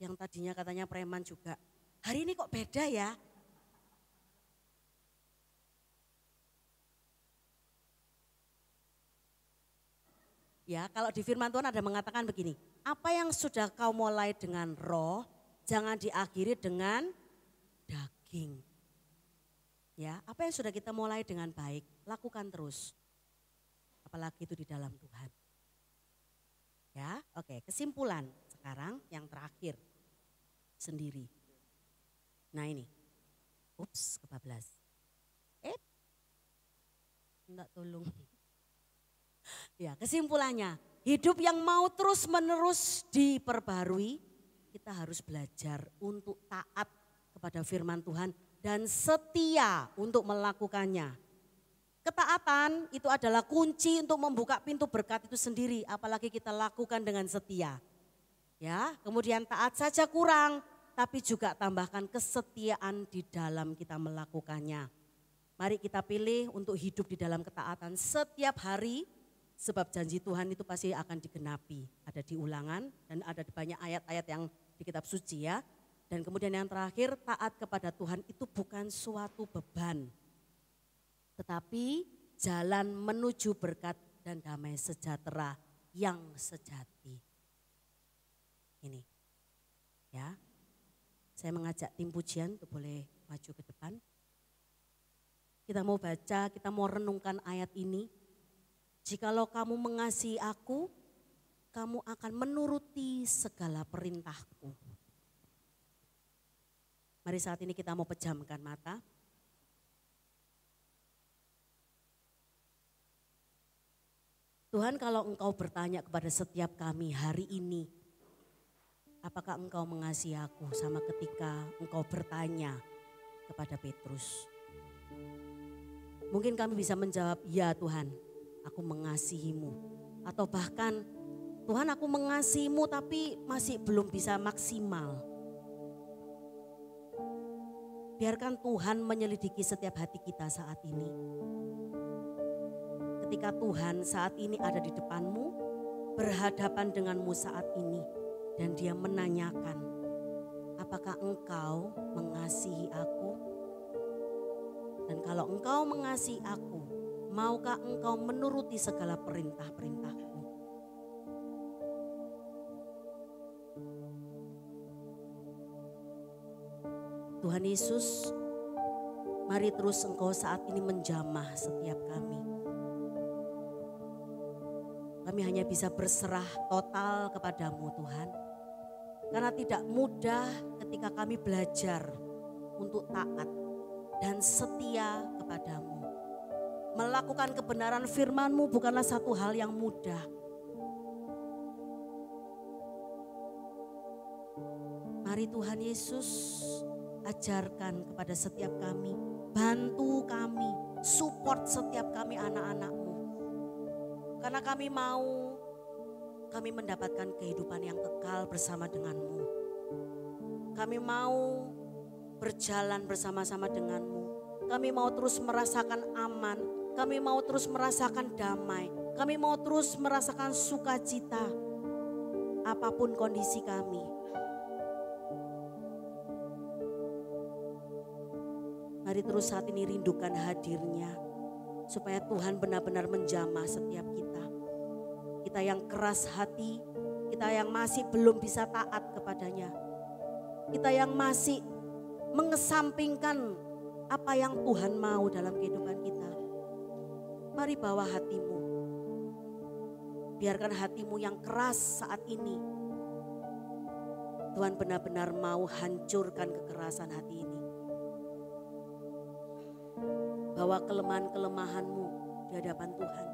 Yang tadinya katanya preman juga, hari ini kok beda ya. Ya, kalau di firman Tuhan ada mengatakan begini, apa yang sudah kau mulai dengan roh, jangan diakhiri dengan daging. Ya, apa yang sudah kita mulai dengan baik, lakukan terus. Apalagi itu di dalam Tuhan. Ya, oke, kesimpulan sekarang yang terakhir sendiri. Nah ini, kebablas. Enggak tolong. Ya, kesimpulannya, hidup yang mau terus-menerus diperbarui, kita harus belajar untuk taat kepada firman Tuhan dan setia untuk melakukannya. Ketaatan itu adalah kunci untuk membuka pintu berkat itu sendiri, apalagi kita lakukan dengan setia. Ya, kemudian taat saja kurang, tapi juga tambahkan kesetiaan di dalam kita melakukannya. Mari kita pilih untuk hidup di dalam ketaatan setiap hari. Sebab janji Tuhan itu pasti akan digenapi. Ada di Ulangan dan ada banyak ayat-ayat yang di kitab suci ya. Dan kemudian yang terakhir, taat kepada Tuhan itu bukan suatu beban. Tetapi jalan menuju berkat dan damai sejahtera yang sejati. Ini ya. Saya mengajak tim pujian untuk boleh maju ke depan. Kita mau baca, kita mau renungkan ayat ini. Jikalau kamu mengasihi aku, kamu akan menuruti segala perintahku. Mari saat ini kita mau pejamkan mata. Tuhan, kalau Engkau bertanya kepada setiap kami hari ini, apakah Engkau mengasihi aku sama ketika Engkau bertanya kepada Petrus? Mungkin kami bisa menjawab, ya Tuhan, aku mengasihimu. Atau bahkan, Tuhan aku mengasihimu tapi masih belum bisa maksimal. Biarkan Tuhan menyelidiki setiap hati kita saat ini. Ketika Tuhan saat ini ada di depanmu, berhadapan denganmu saat ini. Dan dia menanyakan, apakah engkau mengasihi aku? Dan kalau engkau mengasihi aku, maukah engkau menuruti segala perintah-perintahku? Tuhan Yesus, mari terus Engkau saat ini menjamah setiap kami. Kami hanya bisa berserah total kepadamu Tuhan. Karena tidak mudah ketika kami belajar untuk taat dan setia kepadamu. Melakukan kebenaran firman-Mu bukanlah satu hal yang mudah. Mari Tuhan Yesus ajarkan kepada setiap kami, bantu kami, support setiap kami anak-anak-Mu. Karena kami mendapatkan kehidupan yang kekal bersama dengan-Mu. Kami mau berjalan bersama-sama dengan-Mu. Kami mau terus merasakan aman, kami mau terus merasakan damai, kami mau terus merasakan sukacita. Apapun kondisi kami. Mari terus saat ini rindukan hadirnya, supaya Tuhan benar-benar menjamah setiap kita. Kita yang keras hati, kita yang masih belum bisa taat kepadanya. Kita yang masih mengesampingkan apa yang Tuhan mau dalam kehidupan kita. Mari bawa hatimu. Biarkan hatimu yang keras saat ini. Tuhan benar-benar mau hancurkan kekerasan hati ini. Bawa kelemahan-kelemahanmu di hadapan Tuhan.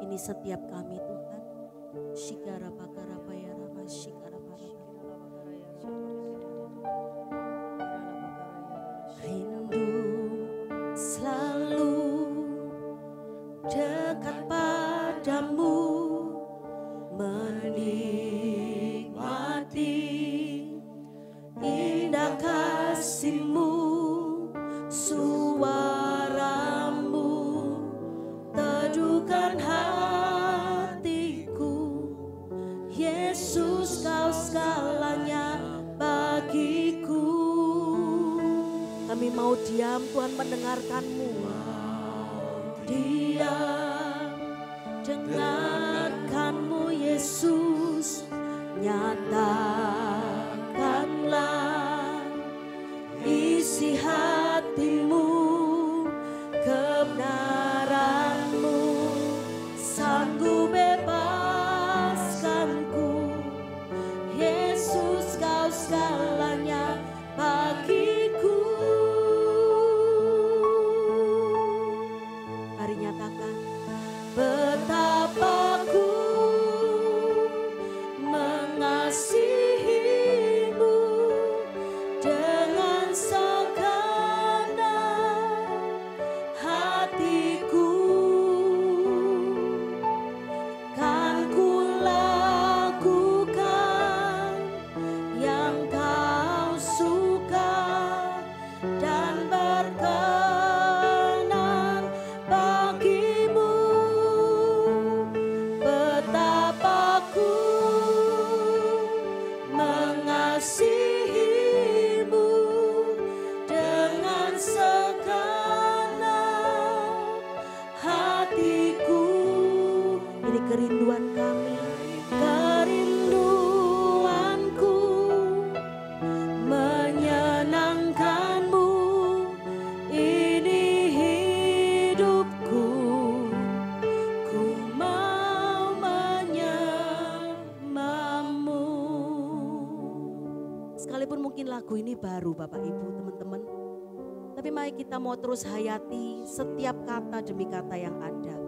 Ini setiap kami Tuhan. Rindu selalu dekat padamu, menikmati indah kasih-Mu, suara-Mu teduhkan hatiku. Yesus, Kau Tuhan mendengarkanmu. Dia dengarkanmu Yesus, nyatakanlah isi hatimu, kebenaranmu sanggup bebaskanku. Yesus kau segalanya bagiku. Mari nyatakan, betapa ku mengasihimu dengan segenap hatiku. Kan ku lakukan yang kau suka dan berkenan bagimu. Betapa ku mengasihimu dengan segenap hatiku. Ini kerinduan kami, kerinduanku menyenangkanmu. Ini hidupku, ku mau menyembahmu. Sekalipun mungkin lagu ini baru Bapak Ibu teman-teman, tapi mari kita mau terus hayati setiap kata demi kata yang ada.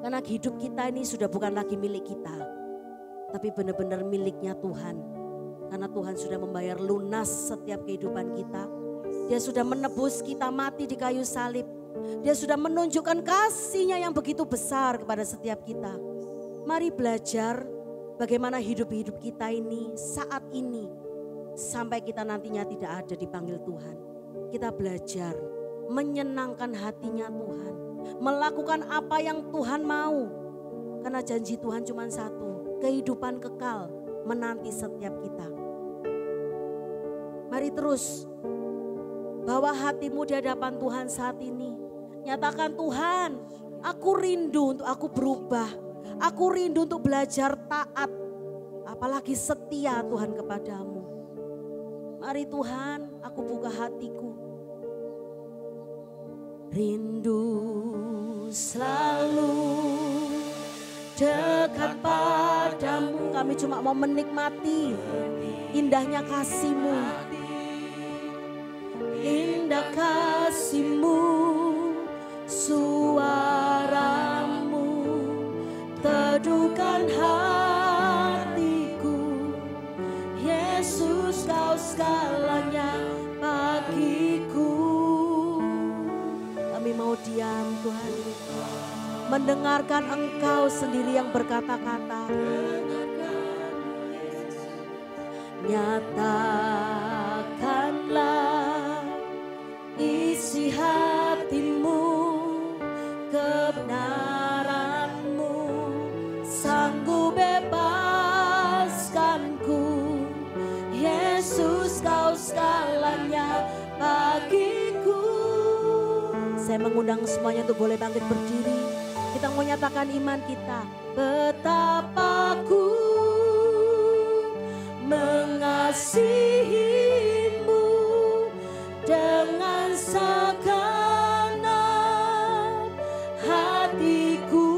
Karena hidup kita ini sudah bukan lagi milik kita, tapi benar-benar miliknya Tuhan. Karena Tuhan sudah membayar lunas setiap kehidupan kita. Dia sudah menebus kita mati di kayu salib. Dia sudah menunjukkan kasih-Nya yang begitu besar kepada setiap kita. Mari belajar bagaimana hidup-hidup kita ini saat ini. Sampai kita nantinya tidak ada dipanggil Tuhan. Kita belajar menyenangkan hatinya Tuhan. Melakukan apa yang Tuhan mau. Karena janji Tuhan cuma satu, kehidupan kekal menanti setiap kita. Mari terus bawa hatimu di hadapan Tuhan saat ini. Nyatakan, Tuhan, aku rindu untuk aku berubah. Aku rindu untuk belajar taat. Apalagi setia Tuhan kepadamu. Mari Tuhan, aku buka hatiku. Rindu selalu dekat padamu. Kami cuma mau menikmati indahnya kasih-Mu. Indah kasih-Mu, suara-Mu teduhkan hatiku. Yesus kau segalanya bagiku. Kami mau diam Tuhan, mendengarkan Engkau sendiri yang berkata-kata. Nyatakanlah isi hatimu, kebenaranmu sanggup bebaskanku. Yesus kau segalanya bagiku. Saya mengundang semuanya untuk boleh bangkit berdiri. Kita mau nyatakan iman kita. Betapa ku mengasihimu dengan segenap hatiku.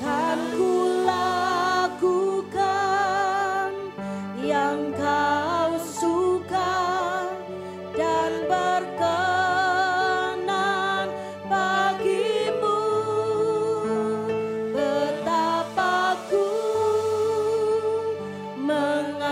Kan ku lakukan yang kau suka dan berkenan bagimu. Betapa ku mengasihimu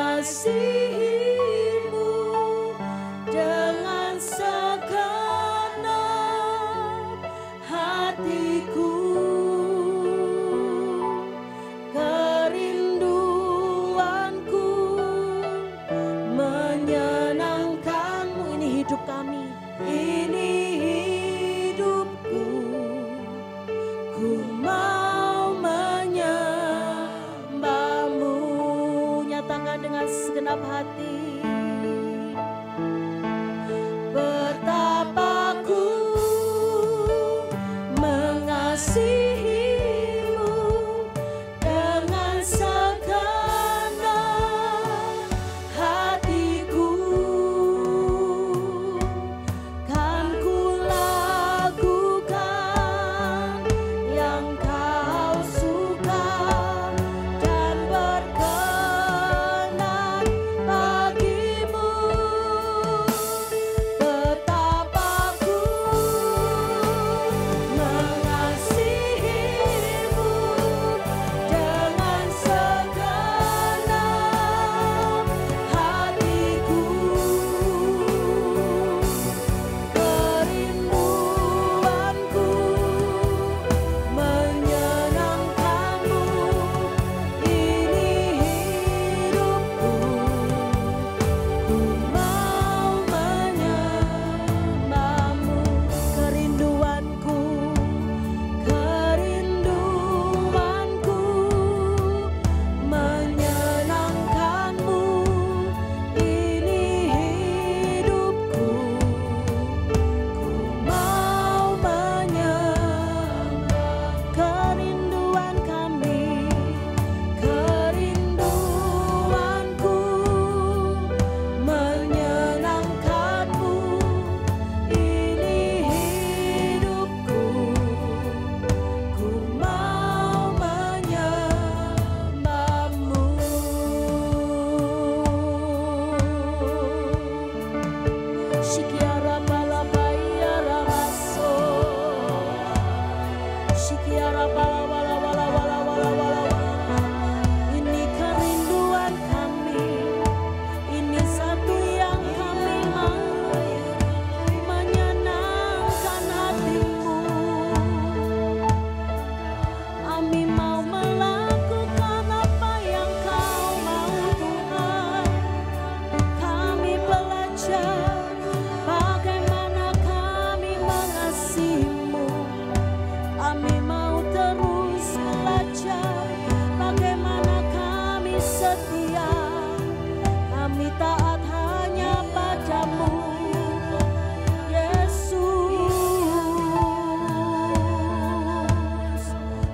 Shikiara bala baya ramaso. Shikiara bala bala bala bala bala bala. Ini kerinduan kami. Ini satu yang kami mau, menyenangkan hatimu. Kami mau melakukan apa yang kau mau Tuhan. Kami belajar bagaimana kami mengasihimu. Kami mau terus belajar bagaimana kami setia. Kami taat hanya padamu, Yesus.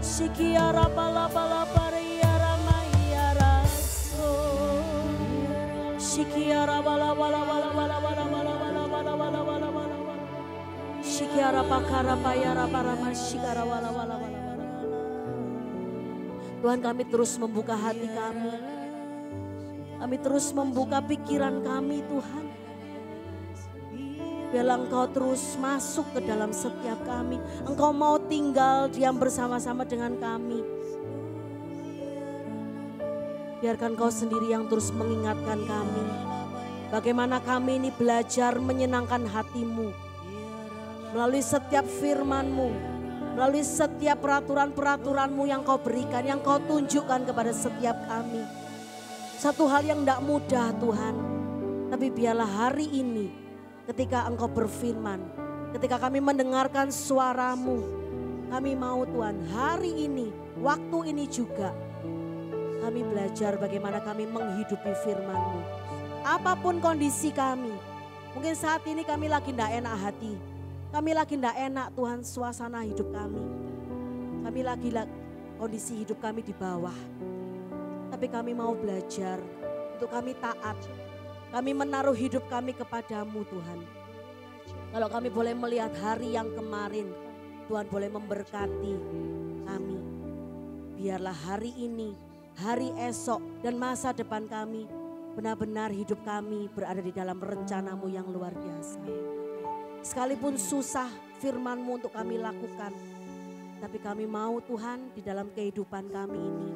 Shikiara bala bala bariara mayara so. Shikiara bala bala bala bala bala bala bala bala bala bala bala. Shikiara pakara payara para masyikara bala bala bala bala. Tuhan, kami terus membuka hati kami. Kami terus membuka pikiran kami, Tuhan. Biarlah Engkau terus masuk ke dalam setiap kami. Engkau mau tinggal diam bersama-sama dengan kami. Biarkan Engkau sendiri yang terus mengingatkan kami. Bagaimana kami ini belajar menyenangkan hati-Mu. Melalui setiap firman-Mu. Melalui setiap peraturan-peraturan-Mu yang Kau berikan, yang Kau tunjukkan kepada setiap kami. Satu hal yang tidak mudah Tuhan. Tapi biarlah hari ini ketika Engkau berfirman, ketika kami mendengarkan suara-Mu, kami mau Tuhan hari ini, waktu ini juga kami belajar bagaimana kami menghidupi firman-Mu. Apapun kondisi kami, mungkin saat ini kami lagi tidak enak hati, kami lagi tidak enak Tuhan suasana hidup kami. Kami lagi kondisi hidup kami di bawah. Tapi kami mau belajar untuk kami taat. Kami menaruh hidup kami kepadamu Tuhan. Kalau kami boleh melihat hari yang kemarin, Tuhan boleh memberkati kami. Biarlah hari ini, hari esok dan masa depan kami, benar-benar hidup kami berada di dalam rencana-Mu yang luar biasa. Sekalipun susah firman-Mu untuk kami lakukan, tapi kami mau Tuhan di dalam kehidupan kami ini,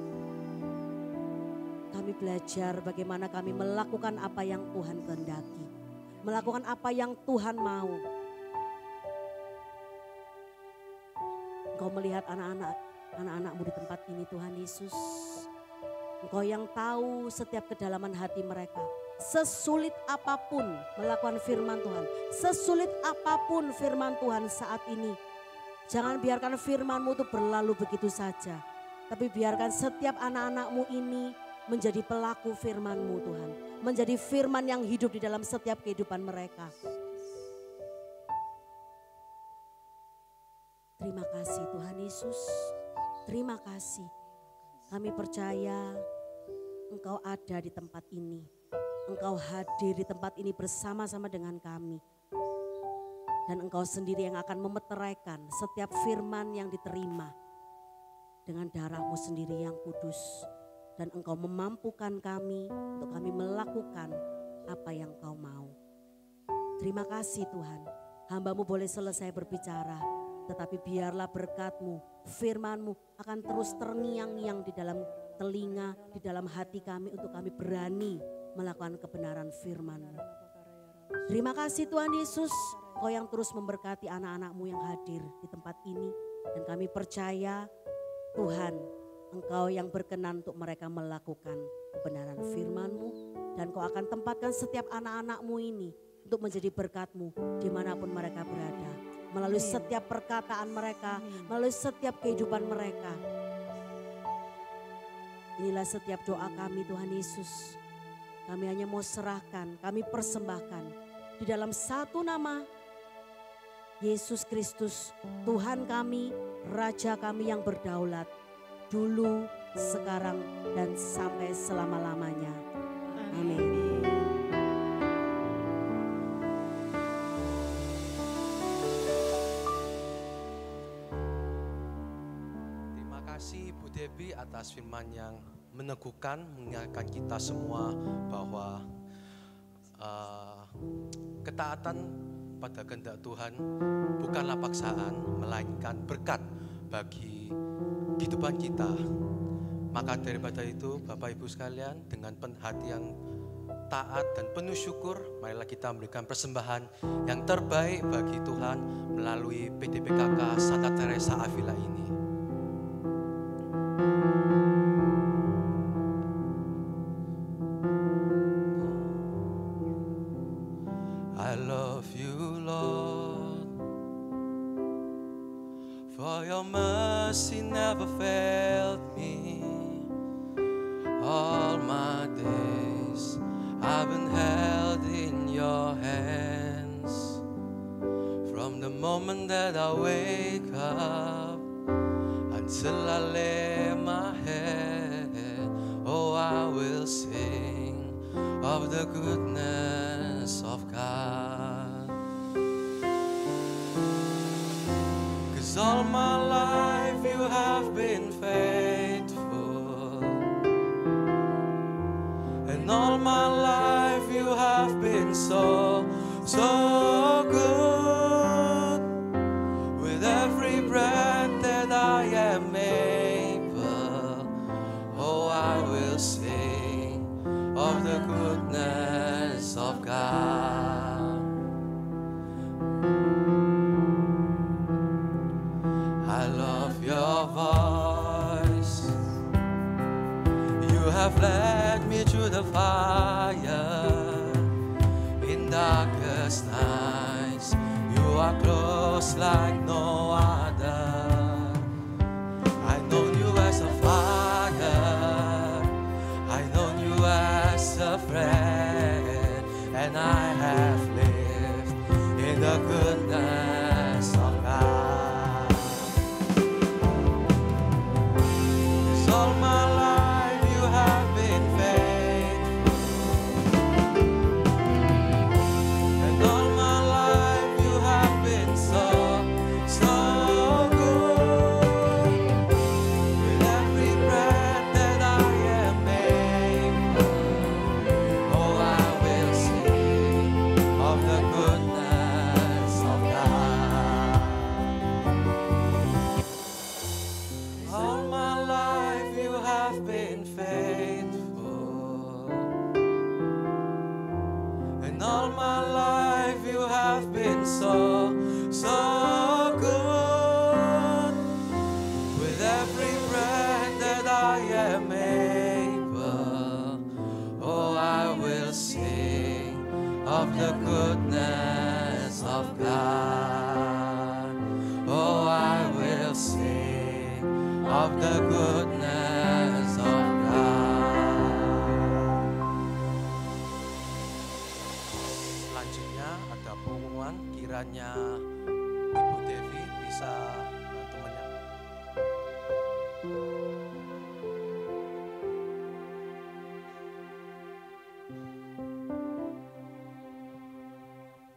kami belajar bagaimana kami melakukan apa yang Tuhan kehendaki. Melakukan apa yang Tuhan mau. Engkau melihat anak-anak-Mu di tempat ini Tuhan Yesus. Engkau yang tahu setiap kedalaman hati mereka. Sesulit apapun melakukan firman Tuhan. Sesulit apapun firman Tuhan saat ini. Jangan biarkan firman-Mu itu berlalu begitu saja. Tapi biarkan setiap anak-anak-Mu ini menjadi pelaku firman-Mu Tuhan. Menjadi firman yang hidup di dalam setiap kehidupan mereka. Terima kasih Tuhan Yesus. Terima kasih. Kami percaya Engkau ada di tempat ini. Engkau hadir di tempat ini bersama-sama dengan kami. Dan Engkau sendiri yang akan memeteraikan setiap firman yang diterima. Dengan darah-Mu sendiri yang kudus. Dan Engkau memampukan kami untuk kami melakukan apa yang Kau mau. Terima kasih Tuhan. Hamba-Mu boleh selesai berbicara. Tetapi biarlah berkat-Mu, firman-Mu akan terus terngiang-ngiang di dalam telinga, di dalam hati kami untuk kami berani melakukan kebenaran firman-Mu. Terima kasih Tuhan Yesus, Kau yang terus memberkati anak-anak-Mu yang hadir di tempat ini. Dan kami percaya Tuhan, Engkau yang berkenan untuk mereka melakukan kebenaran firman-Mu. Dan Kau akan tempatkan setiap anak-anak-Mu ini untuk menjadi berkat-Mu dimanapun mereka berada. Melalui setiap perkataan mereka, melalui setiap kehidupan mereka. Inilah setiap doa kami Tuhan Yesus. Kami hanya mau serahkan, kami persembahkan di dalam satu nama Yesus Kristus, Tuhan kami, Raja kami yang berdaulat. Dulu, sekarang, dan sampai selama-lamanya. Amin. Terima kasih Bu Debbie atas firman yang meneguhkan, mengingatkan kita semua bahwa ketaatan pada kehendak Tuhan bukanlah paksaan, melainkan berkat bagi kehidupan kita. Maka daripada itu, Bapak Ibu sekalian, dengan hati yang taat dan penuh syukur, marilah kita memberikan persembahan yang terbaik bagi Tuhan melalui PDPKK Santa Teresa Avila ini. I love you, Lord, for your mercy never failed me. All my days I've been held in your hands. From the moment that I wake up until I lay my head, oh, I will sing of the goodness of God. 'Cause all my life you have been faithful, and all my life you have been so, so good. With every breath that I am able, oh, I will sing of the goodness of God. I love your voice. You have led me through the fire. In darkest nights, you are close like no other. I know you as a father, I know you as a friend, and I have lived in the goodness of God. 'Cause all my life you have been faithful, and all my life you have been so, so good. With every breath that I am able, oh, I will sing of the goodness of God. All my life you have been faithful, and all my life you have been so, so good. With every breath that I am able, oh, I will sing of the goodness of God. Oh, I will sing of the goodness of God. Selanjutnya ada pengumuman, kiranya Ibu Devi bisa bantu menyanyi.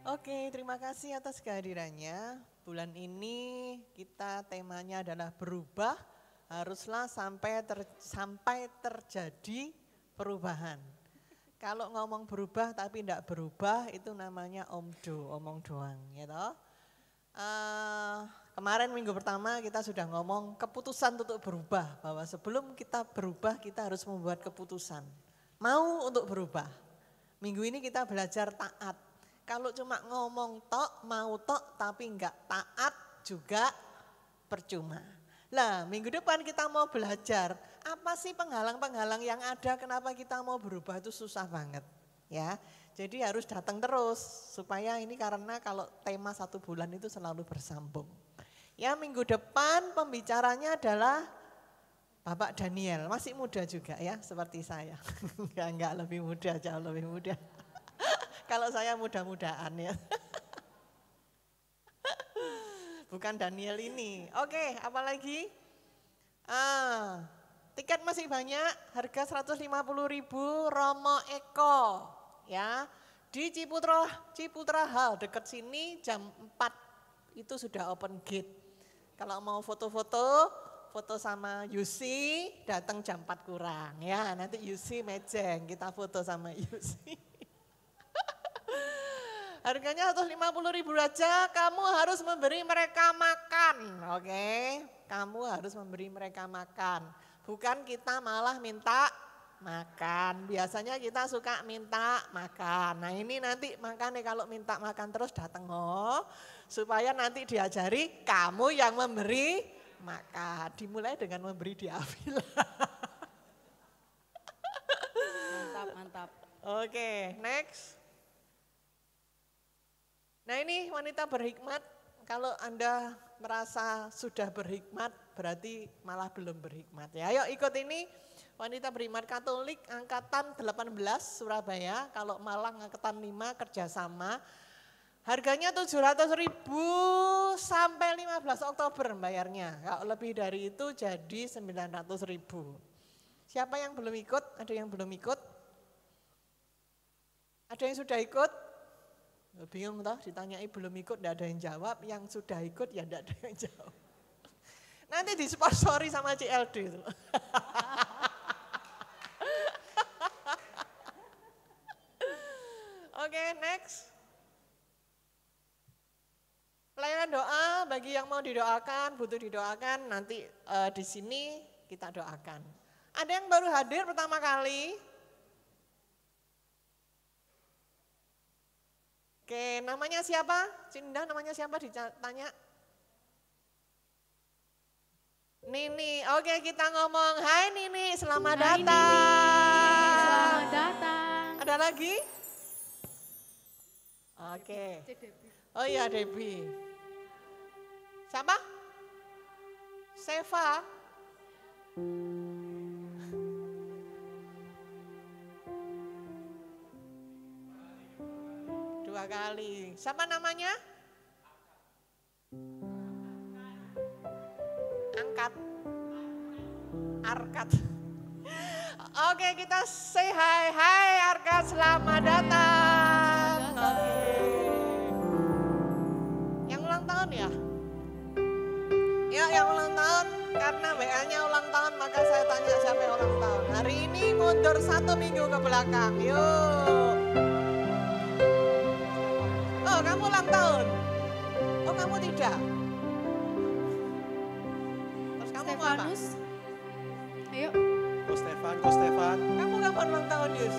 Oke, terima kasih atas kehadirannya. Bulan ini kita temanya adalah berubah, haruslah sampai terjadi perubahan. Kalau ngomong berubah tapi tidak berubah itu namanya omong doang, ya toh. Kemarin minggu pertama kita sudah ngomong keputusan untuk berubah, bahwa sebelum kita berubah kita harus membuat keputusan. Mau untuk berubah. Minggu ini kita belajar taat. Kalau cuma ngomong tok, mau tok tapi enggak taat juga percuma. Nah, minggu depan kita mau belajar apa sih penghalang-penghalang yang ada, kenapa kita mau berubah itu susah banget. Ya, jadi harus datang terus supaya ini, karena kalau tema 1 bulan itu selalu bersambung. Ya, minggu depan pembicaranya adalah Bapak Daniel, masih muda juga ya seperti saya. Enggak lebih muda, jauh lebih muda. Kalau saya mudah-mudahan ya. Bukan Daniel ini. Oke, apalagi? Tiket masih banyak, harga 150.000, Romo Eko. Ya, di Ciputra Hall dekat sini jam 4 itu sudah open gate. Kalau mau foto-foto sama Yusi, datang jam 4 kurang ya. Nanti Yusi mejeng, kita foto sama Yusi. Harganya 150.000 aja, kamu harus memberi mereka makan. Oke, kamu harus memberi mereka makan. Bukan kita malah minta makan. Biasanya kita suka minta makan. Nah ini nanti makanya kalau minta makan terus datang supaya nanti diajari kamu yang memberi makan. Dimulai dengan memberi diambil. Mantap. Oke, next. Nah ini wanita berhikmat, kalau Anda merasa sudah berhikmat berarti malah belum berhikmat ya. Ayo ikut ini, wanita berhikmat Katolik angkatan 18 Surabaya, kalau Malang angkatan 5 kerjasama. Harganya 700.000 sampai 15 Oktober bayarnya. Kalau lebih dari itu jadi 900.000. Siapa yang belum ikut? Ada yang belum ikut? Ada yang sudah ikut? Bingung toh, ditanyai belum ikut, tidak ada yang jawab. Yang sudah ikut ya tidak ada yang jawab. Nanti disponsori sama CLD itu. Oke, next. Pelayanan doa bagi yang mau didoakan, butuh didoakan, nanti di sini kita doakan. Ada yang baru hadir pertama kali? Oke, namanya siapa? Cinda, namanya siapa ditanya? Nini. Oke, kita ngomong, hai Nini, selamat datang. Nini, selamat datang. Ada lagi? Oke. Oh iya, Debbie. Siapa? Seva. Dua kali. Siapa namanya? Angkat. Arkat. Oke, kita say hi. Hai Arkat, selamat datang. Oke. Yang ulang tahun ya? Ya, yang ulang tahun. Karena WA-nya ulang tahun, maka saya tanya siapa yang ulang tahun. Hari ini mundur 1 minggu ke belakang. Yuk. Oh, kamu ulang tahun? Oh, kamu tidak? Terus kamu mau apa? Stefanus. Ayo. Ko Stefan. Kamu kapan ulang tahun, Yus?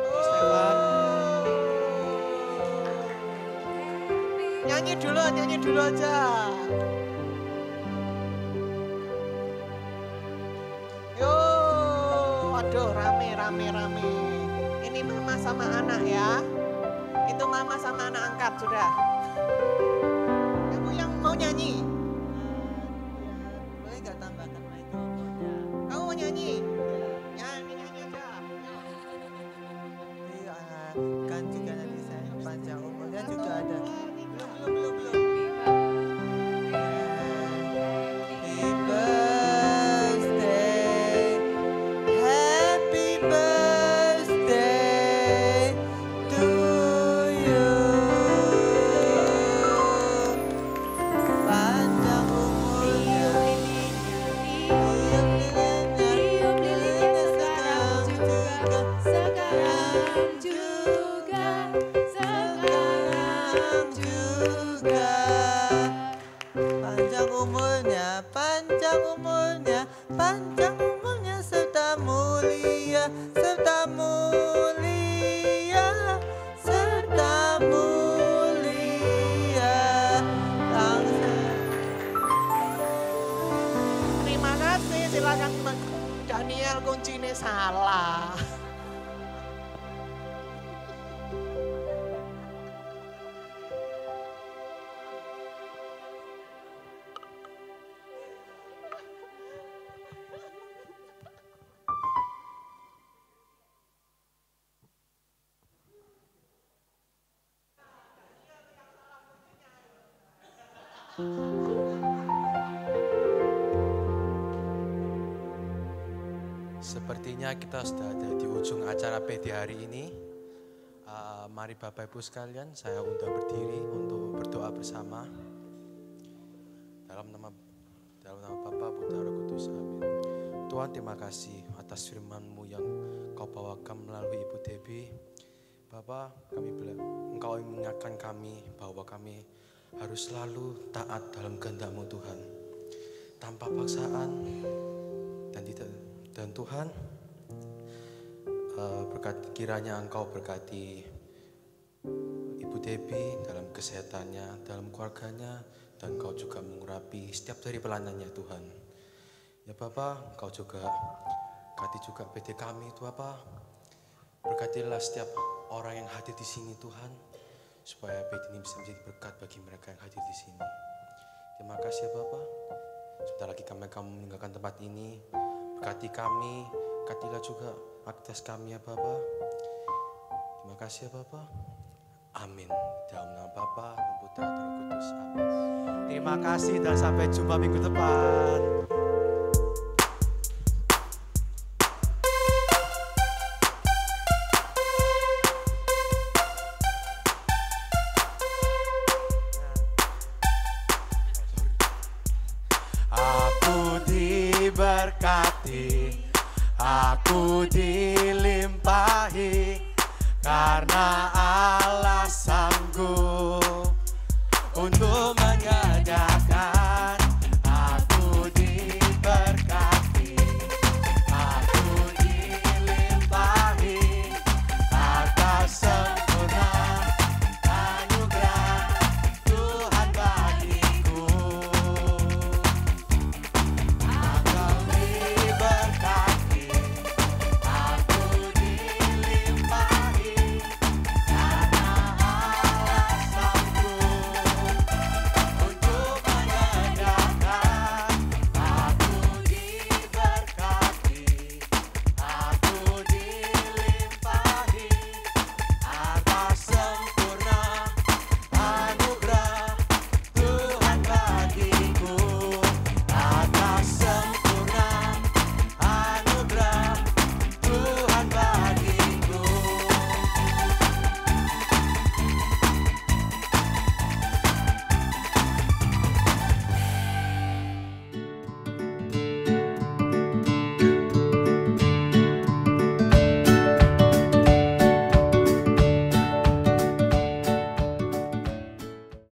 Ko Stefan. Nyanyi dulu aja. Yo, waduh rame. Ini mama sama anak ya. Itu mama sama anak angkat sudah. Kamu yang mau nyanyi? Boleh nggak tambahkan mikrofonnya? Kamu mau nyanyi? Nyanyi aja. Iya, kan juga nanti saya panjang umurnya juga ada. Belum. Happy birthday to you. Panjang umurnya, Tiup lilinnya sekarang juga. panjang umurnya serta mulia, serta mulia, serta mulia. Terima kasih, silakan Daniel, kuncinya salah. Sepertinya kita sudah ada di ujung acara PD hari ini. Mari Bapak Ibu sekalian, saya undang berdiri untuk berdoa bersama. Dalam nama Bapa, Putra, Roh Kudus, amin. Tuhan, terima kasih atas firman-Mu yang Kau bawakan melalui Ibu Debbie. Bapa, Engkau mengingatkan kami bahwa kami harus selalu taat dalam kehendak-Mu Tuhan, tanpa paksaan. Dan Tuhan, kiranya Engkau berkati Ibu Debbie dalam kesehatannya, dalam keluarganya, dan Engkau juga mengurapi setiap dari pelayanannya Tuhan. Ya Bapak, Engkau juga berkati juga PT kami itu Bapak. Berkatilah setiap orang yang hadir di sini Tuhan, supaya PT ini bisa menjadi berkat bagi mereka yang hadir di sini. Terima kasih ya Bapak. Sebentar lagi kami akan meninggalkan tempat ini. Berkati kami, berkatilah juga aktivitas kami ya Bapak. Terima kasih ya Bapak. Amin. Dalam nama Bapa, dan Putra, dan Roh Kudus. Amin. Terima kasih dan sampai jumpa minggu depan. Aku diberkati, aku dilimpahi, karena Allah